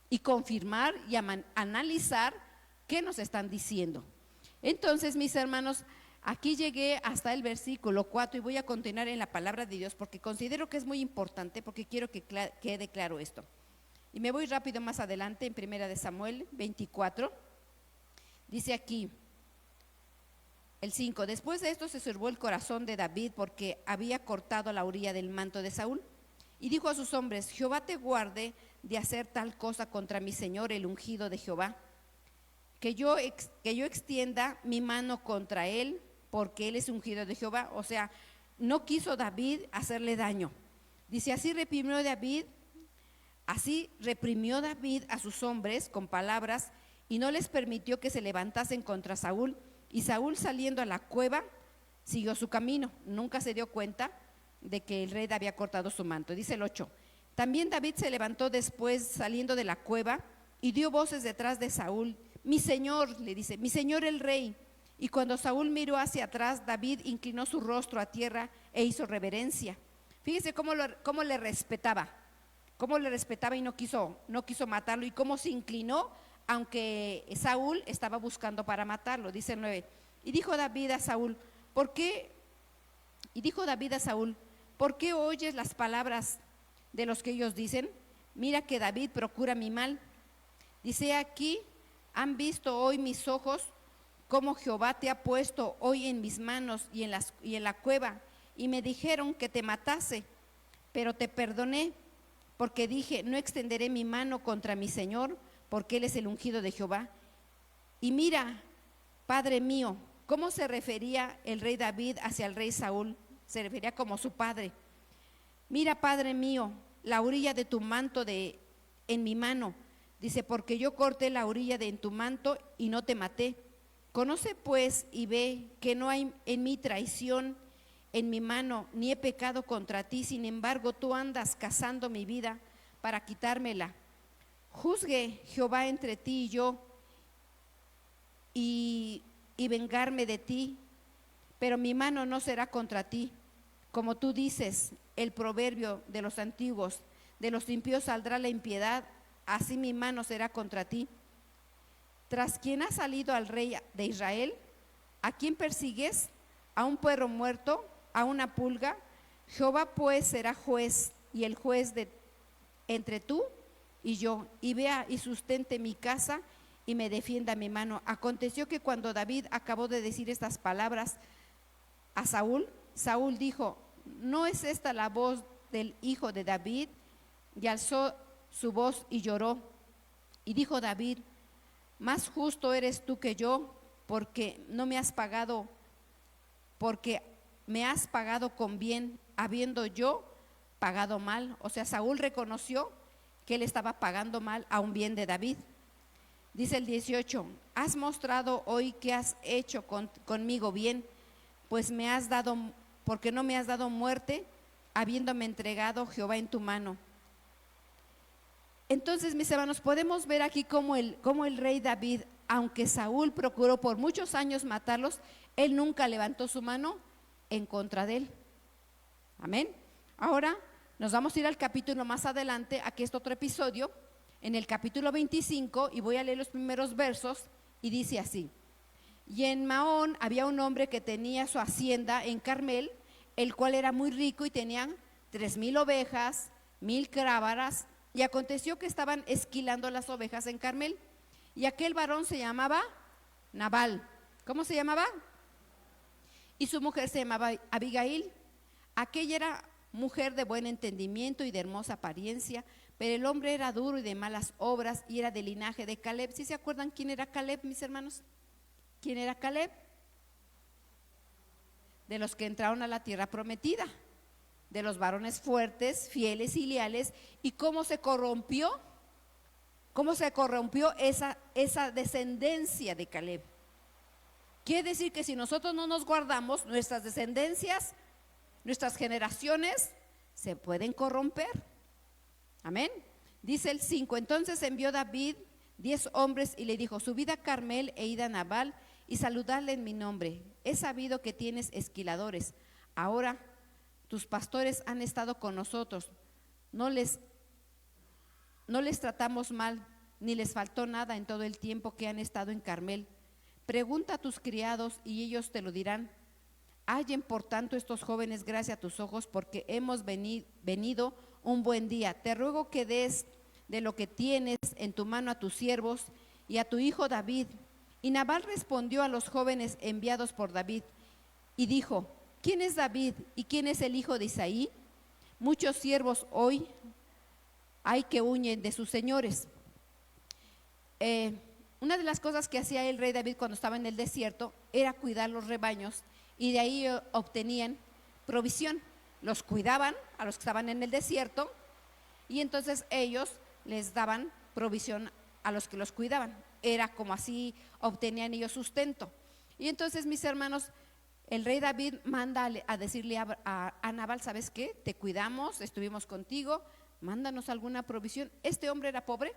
y confirmar y analizar qué nos están diciendo. Entonces, mis hermanos, aquí llegué hasta el versículo 4 y voy a continuar en la palabra de Dios porque considero que es muy importante, porque quiero que quede claro esto. Y me voy rápido más adelante en 1 de Samuel 24. Dice aquí el 5, después de esto se turbó el corazón de David porque había cortado la orilla del manto de Saúl. Y dijo a sus hombres: Jehová te guarde de hacer tal cosa contra mi señor, el ungido de Jehová, que yo extienda mi mano contra él, porque él es ungido de Jehová. O sea, no quiso David hacerle daño. Dice: así reprimió David a sus hombres con palabras, y no les permitió que se levantasen contra Saúl. Y Saúl, saliendo a la cueva, siguió su camino. Nunca se dio cuenta de que el rey había cortado su manto. Dice el 8: también David se levantó después, saliendo de la cueva, y dio voces detrás de Saúl. Mi señor, le dice, mi señor el rey. Y cuando Saúl miró hacia atrás, David inclinó su rostro a tierra e hizo reverencia. Fíjese cómo le respetaba, y no quiso matarlo, y cómo se inclinó, aunque Saúl estaba buscando para matarlo. Dice el 9: y dijo David a Saúl: ¿por qué oyes las palabras de los que ellos dicen? Mira que David procura mi mal. Dice: aquí han visto hoy mis ojos cómo Jehová te ha puesto hoy en mis manos y en la cueva, y me dijeron que te matase, pero te perdoné, porque dije: no extenderé mi mano contra mi señor, porque él es el ungido de Jehová. Y mira, Padre mío, ¿cómo se refería el rey David hacia el rey Saúl? Se refería como su padre. Mira, Padre mío, la orilla de tu manto en mi mano. Dice: porque yo corté la orilla en tu manto y no te maté. Conoce pues y ve que no hay en mí traición en mi mano, ni he pecado contra ti. Sin embargo, tú andas cazando mi vida para quitármela. Juzgue Jehová entre ti y yo, y vengarme de ti, pero mi mano no será contra ti. Como tú dices, el proverbio de los antiguos: de los impíos saldrá la impiedad, así mi mano será contra ti. ¿Tras quién ha salido al rey de Israel? ¿A quién persigues? ¿A un perro muerto? ¿A una pulga? Jehová pues será juez, y el juez entre tú y yo, y vea y sustente mi casa y me defienda mi mano. Aconteció que cuando David acabó de decir estas palabras a Saúl, Saúl dijo: ¿no es esta la voz del hijo de David? Y alzó su voz y lloró. Y dijo David: más justo eres tú que yo, porque me has pagado con bien, habiendo yo pagado mal. O sea, Saúl reconoció que él estaba pagando mal a un bien de David. Dice el 18: has mostrado hoy que has hecho conmigo bien, porque no me has dado muerte, habiéndome entregado Jehová en tu mano. Entonces, mis hermanos, podemos ver aquí cómo el rey David, aunque Saúl procuró por muchos años matarlos, él nunca levantó su mano en contra de él. Amén. Ahora nos vamos a ir al capítulo más adelante. Aquí está otro episodio, en el capítulo 25, y voy a leer los primeros versos, y dice así: y en Maón había un hombre que tenía su hacienda en Carmel, el cual era muy rico, y tenían 3,000 ovejas, 1,000 crávaras. Y aconteció que estaban esquilando las ovejas en Carmel, y aquel varón se llamaba Nabal. ¿Cómo se llamaba? Y su mujer se llamaba Abigail. Aquella era mujer de buen entendimiento y de hermosa apariencia, pero el hombre era duro y de malas obras, y era del linaje de Caleb. ¿Sí se acuerdan quién era Caleb, mis hermanos? ¿Quién era Caleb? De los que entraron a la tierra prometida, de los varones fuertes, fieles y leales. ¿Y cómo se corrompió? ¿Cómo se corrompió esa descendencia de Caleb? Quiere decir que si nosotros no nos guardamos, nuestras descendencias, nuestras generaciones se pueden corromper. Amén. Dice el 5: entonces envió David 10 hombres y le dijo: subid a Carmel e id a Nabal y saludadle en mi nombre. He sabido que tienes esquiladores. Ahora tus pastores han estado con nosotros, no les tratamos mal, ni les faltó nada en todo el tiempo que han estado en Carmel. Pregunta a tus criados y ellos te lo dirán. Hallen por tanto estos jóvenes gracia a tus ojos, porque hemos venido un buen día. Te ruego que des de lo que tienes en tu mano a tus siervos y a tu hijo David. Y Nabal respondió a los jóvenes enviados por David y dijo: ¿quién es David y quién es el hijo de Isaí? Muchos siervos hoy hay que huyen de sus señores. Una de las cosas que hacía el rey David cuando estaba en el desierto era cuidar los rebaños, y de ahí obtenían provisión. Los cuidaban a los que estaban en el desierto, y entonces ellos les daban provisión a los que los cuidaban. Era como así obtenían ellos sustento. Y entonces, mis hermanos, el rey David manda a decirle a Nabal: ¿sabes qué? Te cuidamos, estuvimos contigo, mándanos alguna provisión. ¿Este hombre era pobre?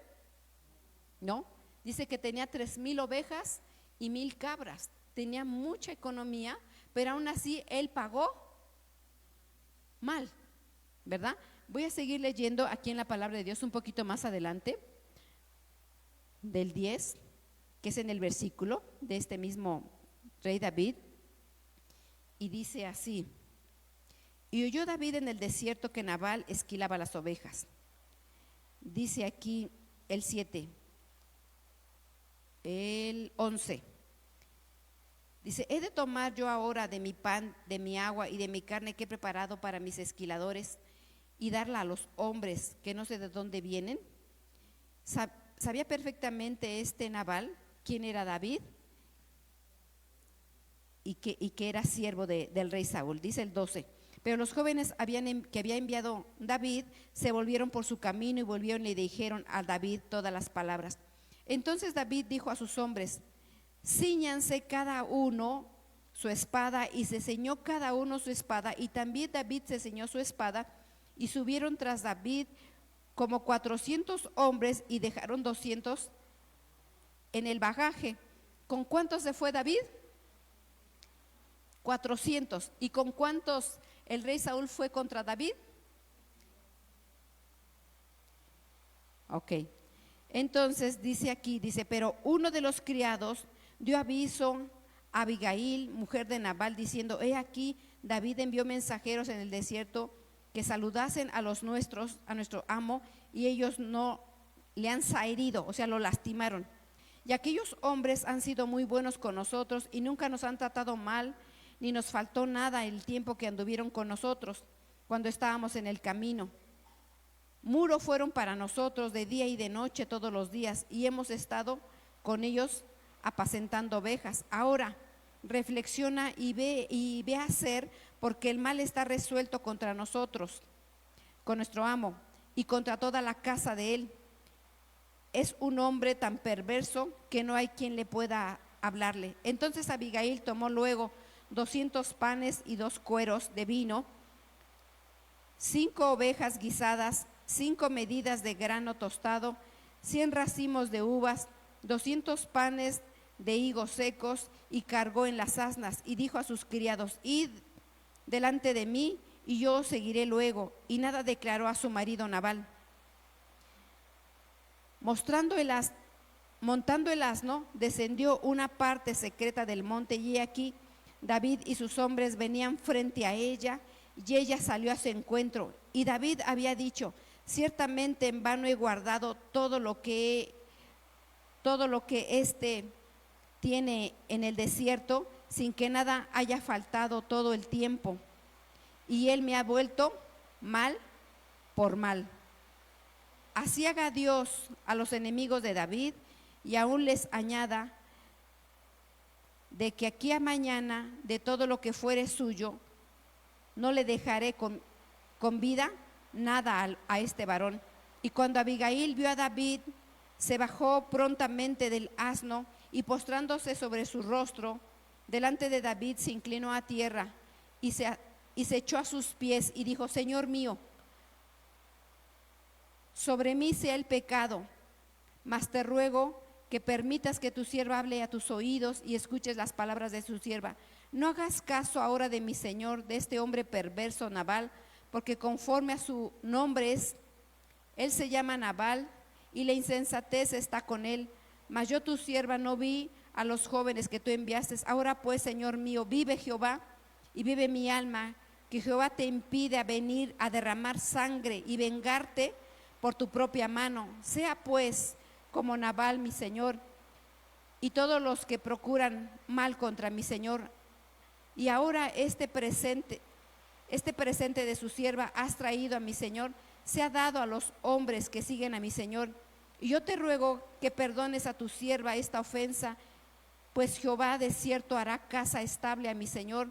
No, dice que tenía 3,000 ovejas y 1,000 cabras. Tenía mucha economía, pero aún así él pagó mal, ¿verdad? Voy a seguir leyendo aquí en la palabra de Dios un poquito más adelante, del 10, que es en el versículo de este mismo rey David, y dice así: y oyó David en el desierto que Nabal esquilaba las ovejas. Dice aquí el 7, el 11, dice: ¿he de tomar yo ahora de mi pan, de mi agua y de mi carne que he preparado para mis esquiladores y darla a los hombres que no sé de dónde vienen? Sabía perfectamente Nabal quién era David y que era siervo del rey Saúl. Dice el 12: pero los jóvenes que había enviado David se volvieron por su camino y volvieron y le dijeron a David todas las palabras. Entonces David dijo a sus hombres: cíñanse cada uno su espada, y se ceñó cada uno su espada, y también David se ceñó su espada, y subieron tras David como 400 hombres y dejaron 200 en el bagaje. ¿Con cuántos se fue David? 400. ¿Y con cuántos el rey Saúl fue contra David? Ok. Entonces dice aquí, pero uno de los criados dio aviso a Abigail, mujer de Nabal, diciendo: he aquí, David envió mensajeros en el desierto que saludasen a los nuestros, a nuestro amo, y ellos no le han zaherido, o sea, lo lastimaron. Y aquellos hombres han sido muy buenos con nosotros y nunca nos han tratado mal, ni nos faltó nada el tiempo que anduvieron con nosotros cuando estábamos en el camino. Muro fueron para nosotros de día y de noche todos los días, y hemos estado con ellos apacentando ovejas. Ahora reflexiona y ve a hacer, porque el mal está resuelto contra nosotros, con nuestro amo y contra toda la casa de él. Es un hombre tan perverso que no hay quien le pueda hablarle. Entonces Abigail tomó luego 200 panes y 2 cueros de vino, 5 ovejas guisadas, 5 medidas de grano tostado, 100 racimos de uvas, 200 panes de higos secos, y cargó en las asnas y dijo a sus criados: id delante de mí y yo os seguiré luego. Y nada declaró a su marido Nabal. Montando el asno, descendió una parte secreta del monte, y aquí David y sus hombres venían frente a ella, y ella salió a su encuentro. Y David había dicho: ciertamente en vano he guardado todo lo que éste tiene en el desierto, sin que nada haya faltado todo el tiempo, y él me ha vuelto mal por mal. Así haga Dios a los enemigos de David, y aún les añada, de que aquí a mañana de todo lo que fuere suyo no le dejaré con vida nada a este varón. Y cuando Abigail vio a David, se bajó prontamente del asno, y postrándose sobre su rostro delante de David, se inclinó a tierra y se echó a sus pies y dijo: Señor mío, sobre mí sea el pecado, mas te ruego que permitas que tu sierva hable a tus oídos y escuches las palabras de su sierva. No hagas caso ahora de mi señor, de este hombre perverso Nabal, porque conforme a su nombre él se llama Nabal, y la insensatez está con él. Mas yo, tu sierva, no vi a los jóvenes que tú enviaste. Ahora pues, Señor mío, vive Jehová y vive mi alma, que Jehová te impide a venir a derramar sangre y vengarte por tu propia mano. Sea pues como Nabal mi señor y todos los que procuran mal contra mi señor. Y ahora este presente este presente de su sierva has traído a mi señor sea dado a los hombres que siguen a mi señor. Y yo te ruego que perdones a tu sierva esta ofensa, pues Jehová de cierto hará casa estable a mi señor.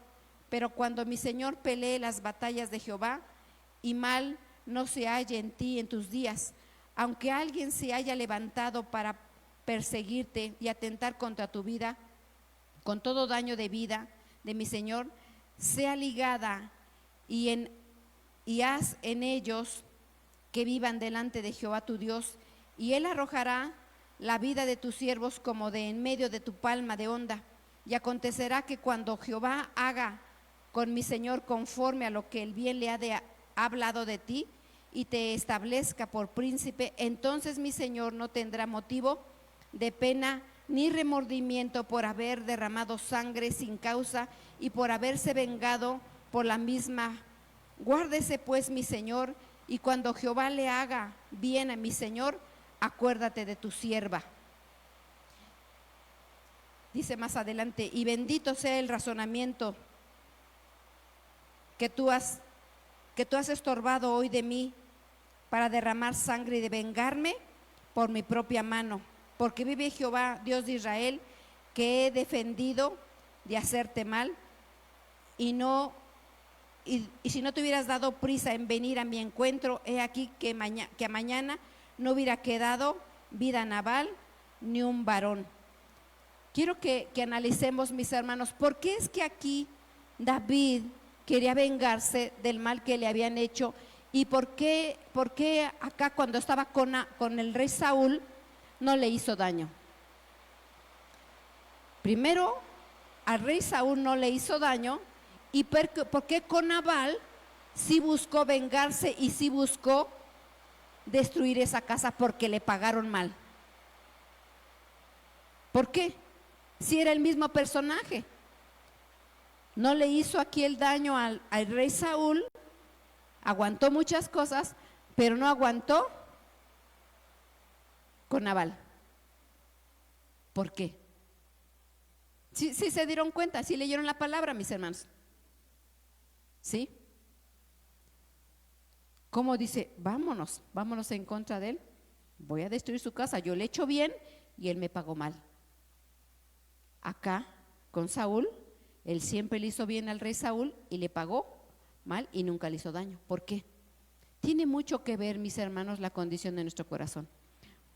Pero cuando mi señor pelee las batallas de Jehová, y mal no se halle en ti en tus días, aunque alguien se haya levantado para perseguirte y atentar contra tu vida, con todo daño de vida de mi señor, sea ligada y haz en ellos que vivan delante de Jehová tu Dios, y él arrojará la vida de tus siervos como de en medio de tu palma de honda. Y acontecerá que cuando Jehová haga con mi señor conforme a lo que el bien le ha hablado de ti, y te establezca por príncipe, entonces mi señor no tendrá motivo de pena ni remordimiento por haber derramado sangre sin causa y por haberse vengado por la misma. Guárdese pues mi señor, y cuando Jehová le haga bien a mi señor, acuérdate de tu sierva. Dice más adelante: y bendito sea el razonamiento que tú has estorbado hoy de mí para derramar sangre y de vengarme por mi propia mano. Porque vive Jehová, Dios de Israel, que he defendido de hacerte mal, y si no te hubieras dado prisa en venir a mi encuentro, he aquí que mañana no hubiera quedado vida naval ni un varón. Quiero que analicemos, mis hermanos, ¿por qué es que aquí David quería vengarse del mal que le habían hecho? ¿Y por qué acá cuando estaba con el rey Saúl no le hizo daño? Primero, al rey Saúl no le hizo daño. ¿Y por qué con Nabal sí buscó vengarse y sí buscó destruir esa casa? Porque le pagaron mal. ¿Por qué? Si era el mismo personaje. No le hizo aquí el daño al rey Saúl, aguantó muchas cosas, pero no aguantó con Nabal. ¿Por qué? Sí se dieron cuenta, sí leyeron la palabra, mis hermanos. ¿Sí? ¿Cómo dice? Vámonos en contra de él. Voy a destruir su casa. Yo le echo bien y él me pagó mal. Acá, con Saúl, él siempre le hizo bien al rey Saúl y le pagó mal y nunca le hizo daño. ¿Por qué? Tiene mucho que ver, mis hermanos, la condición de nuestro corazón.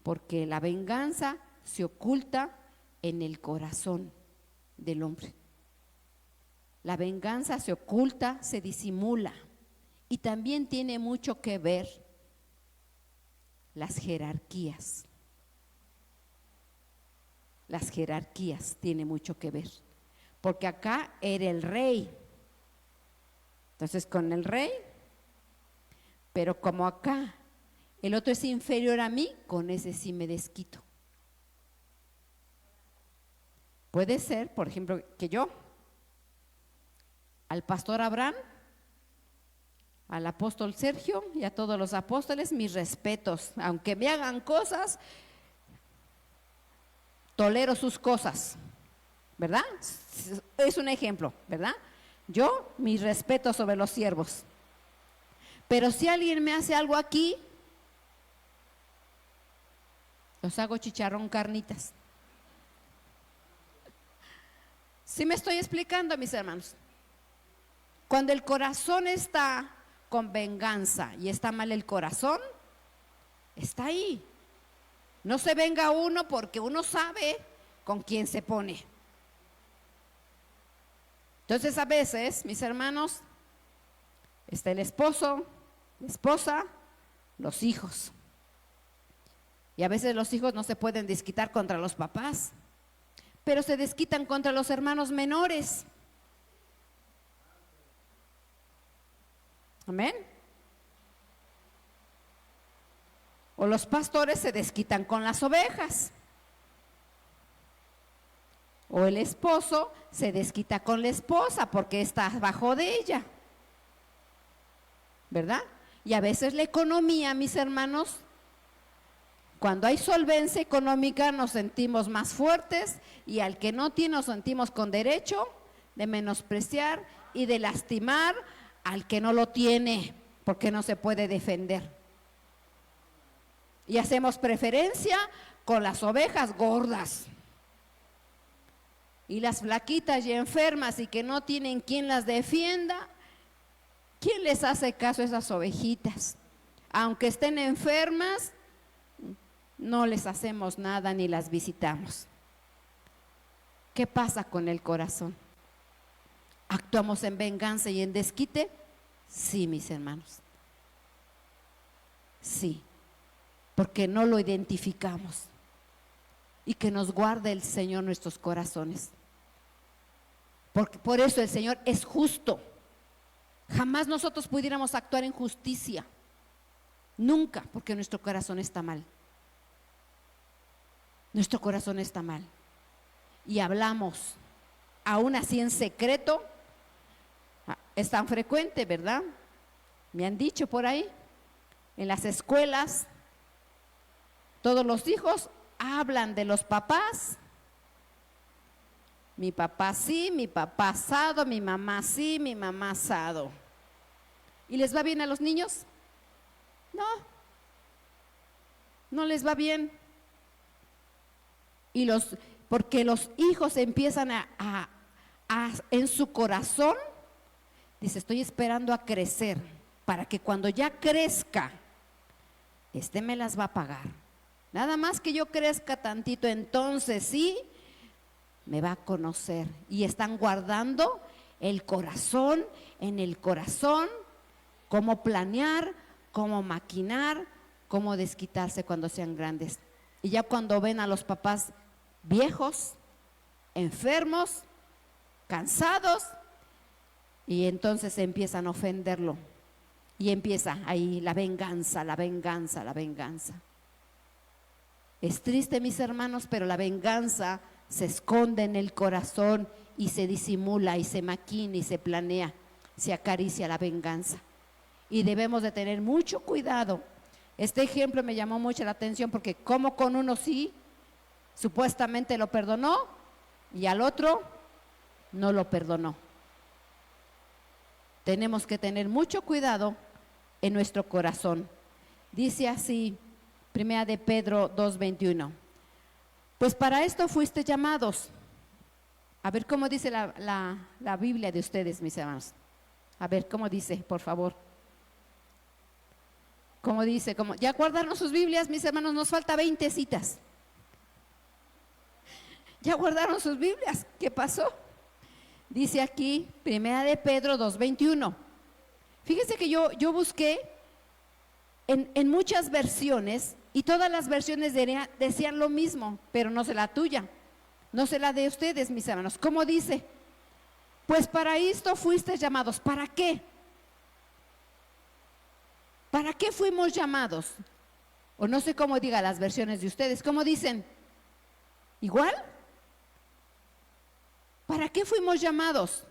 Porque la venganza se oculta en el corazón del hombre. La venganza se oculta, se disimula, y también tiene mucho que ver las jerarquías. Las jerarquías tiene mucho que ver, porque acá era el rey. Entonces con el rey, pero como acá el otro es inferior a mí, con ese sí me desquito. Puede ser, por ejemplo, que yo al pastor Abraham, al apóstol Sergio y a todos los apóstoles, mis respetos. Aunque me hagan cosas, tolero sus cosas, ¿verdad? Es un ejemplo, ¿verdad? Yo, mis respetos sobre los siervos. Pero si alguien me hace algo aquí, los hago chicharrón carnitas. ¿Sí me estoy explicando, mis hermanos? Cuando el corazón está con venganza y está mal el corazón, está ahí. No se venga uno porque uno sabe con quién se pone. Entonces a veces, mis hermanos, está el esposo, la esposa, los hijos. Y a veces los hijos no se pueden desquitar contra los papás, pero se desquitan contra los hermanos menores. Amén. O los pastores se desquitan con las ovejas. O el esposo se desquita con la esposa porque está abajo de ella, ¿verdad? Y a veces la economía, mis hermanos, cuando hay solvencia económica nos sentimos más fuertes, y al que no tiene nos sentimos con derecho de menospreciar y de lastimar al que no lo tiene, porque no se puede defender. Y hacemos preferencia con las ovejas gordas. Y las flaquitas y enfermas y que no tienen quien las defienda, ¿quién les hace caso a esas ovejitas? Aunque estén enfermas, no les hacemos nada ni las visitamos. ¿Qué pasa con el corazón? ¿Actuamos en venganza y en desquite? Sí, mis hermanos. Sí, porque no lo identificamos. Y que nos guarde el Señor nuestros corazones. Porque por eso el Señor es justo. Jamás nosotros pudiéramos actuar en justicia. Nunca, porque nuestro corazón está mal. Nuestro corazón está mal. Y hablamos, aún así en secreto. Es tan frecuente, ¿verdad? Me han dicho por ahí, en las escuelas, todos los hijos hablan de los papás. Mi papá sí, mi papá asado, mi mamá sí, mi mamá asado. ¿Y les va bien a los niños? No, no les va bien. Porque los hijos empiezan en su corazón, dice, estoy esperando a crecer, para que cuando ya crezca, me las va a pagar. Nada más que yo crezca tantito, entonces sí, me va a conocer. Y están guardando el corazón, en el corazón, cómo planear, cómo maquinar, cómo desquitarse cuando sean grandes. Y ya cuando ven a los papás viejos, enfermos, cansados, y entonces empiezan a ofenderlo. Y empieza ahí la venganza, la venganza, la venganza. Es triste, mis hermanos, pero la venganza se esconde en el corazón y se disimula y se maquina y se planea, se acaricia la venganza. Y debemos de tener mucho cuidado. Este ejemplo me llamó mucho la atención porque como con uno sí, supuestamente lo perdonó y al otro no lo perdonó. Tenemos que tener mucho cuidado en nuestro corazón. Dice así, 1 de Pedro 2:21. Pues para esto fuiste llamados. A ver cómo dice la Biblia de ustedes, mis hermanos. A ver cómo dice, por favor. ¿Cómo dice? ¿Ya guardaron sus Biblias, mis hermanos? Nos falta 20 citas. ¿Ya guardaron sus Biblias? ¿Qué pasó? Dice aquí, 1 de Pedro 2:21. Fíjense que yo busqué en muchas versiones y todas las versiones decían lo mismo, pero no sé la tuya, no sé la de ustedes, mis hermanos. ¿Cómo dice? Pues para esto fuiste llamados. ¿Para qué? ¿Para qué fuimos llamados? O no sé cómo diga las versiones de ustedes. ¿Cómo dicen? ¿Igual? ¿Para qué fuimos llamados?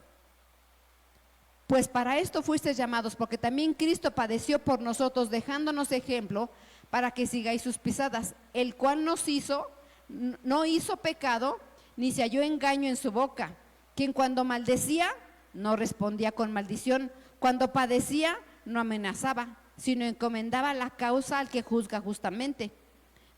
Pues para esto fuiste llamados, porque también Cristo padeció por nosotros, dejándonos ejemplo para que sigáis sus pisadas, el cual no hizo pecado, ni se halló engaño en su boca, quien cuando maldecía, no respondía con maldición, cuando padecía, no amenazaba, sino encomendaba la causa al que juzga justamente.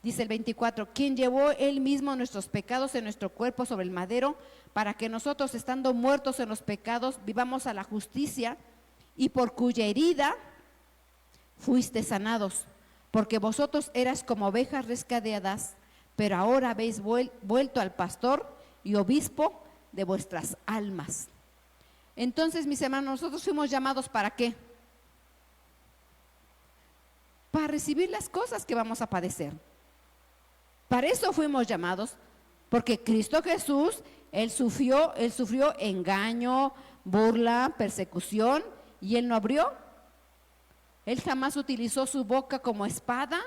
Dice el 24, quien llevó él mismo nuestros pecados en nuestro cuerpo sobre el madero, para que nosotros, estando muertos en los pecados, vivamos a la justicia, y por cuya herida fuiste sanados, porque vosotros eras como ovejas rescadeadas, pero ahora habéis vuelto al pastor y obispo de vuestras almas. Entonces, mis hermanos, nosotros fuimos llamados ¿para qué? Para recibir las cosas que vamos a padecer. Para eso fuimos llamados, porque Cristo Jesús, Él sufrió engaño, burla, persecución, y Él no abrió. Él jamás utilizó su boca como espada,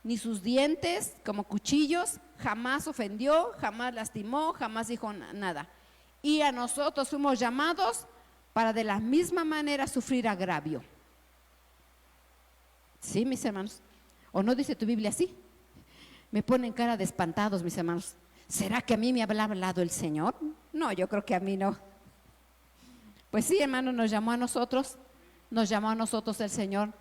ni sus dientes como cuchillos, jamás ofendió, jamás lastimó, jamás dijo nada. Y a nosotros fuimos llamados para de la misma manera sufrir agravio. ¿Sí, mis hermanos? ¿O no dice tu Biblia así? Me ponen cara de espantados, mis hermanos. ¿Será que a mí me habrá hablado el Señor? No, yo creo que a mí no. Pues sí, hermano, nos llamó a nosotros nos llamó a nosotros el Señor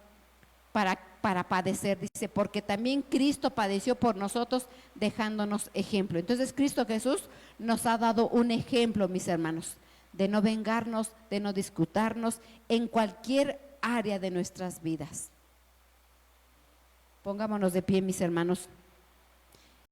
para padecer, dice, porque también Cristo padeció por nosotros dejándonos ejemplo. Entonces Cristo Jesús nos ha dado un ejemplo, mis hermanos, de no vengarnos, de no discutirnos en cualquier área de nuestras vidas. Pongámonos de pie, mis hermanos.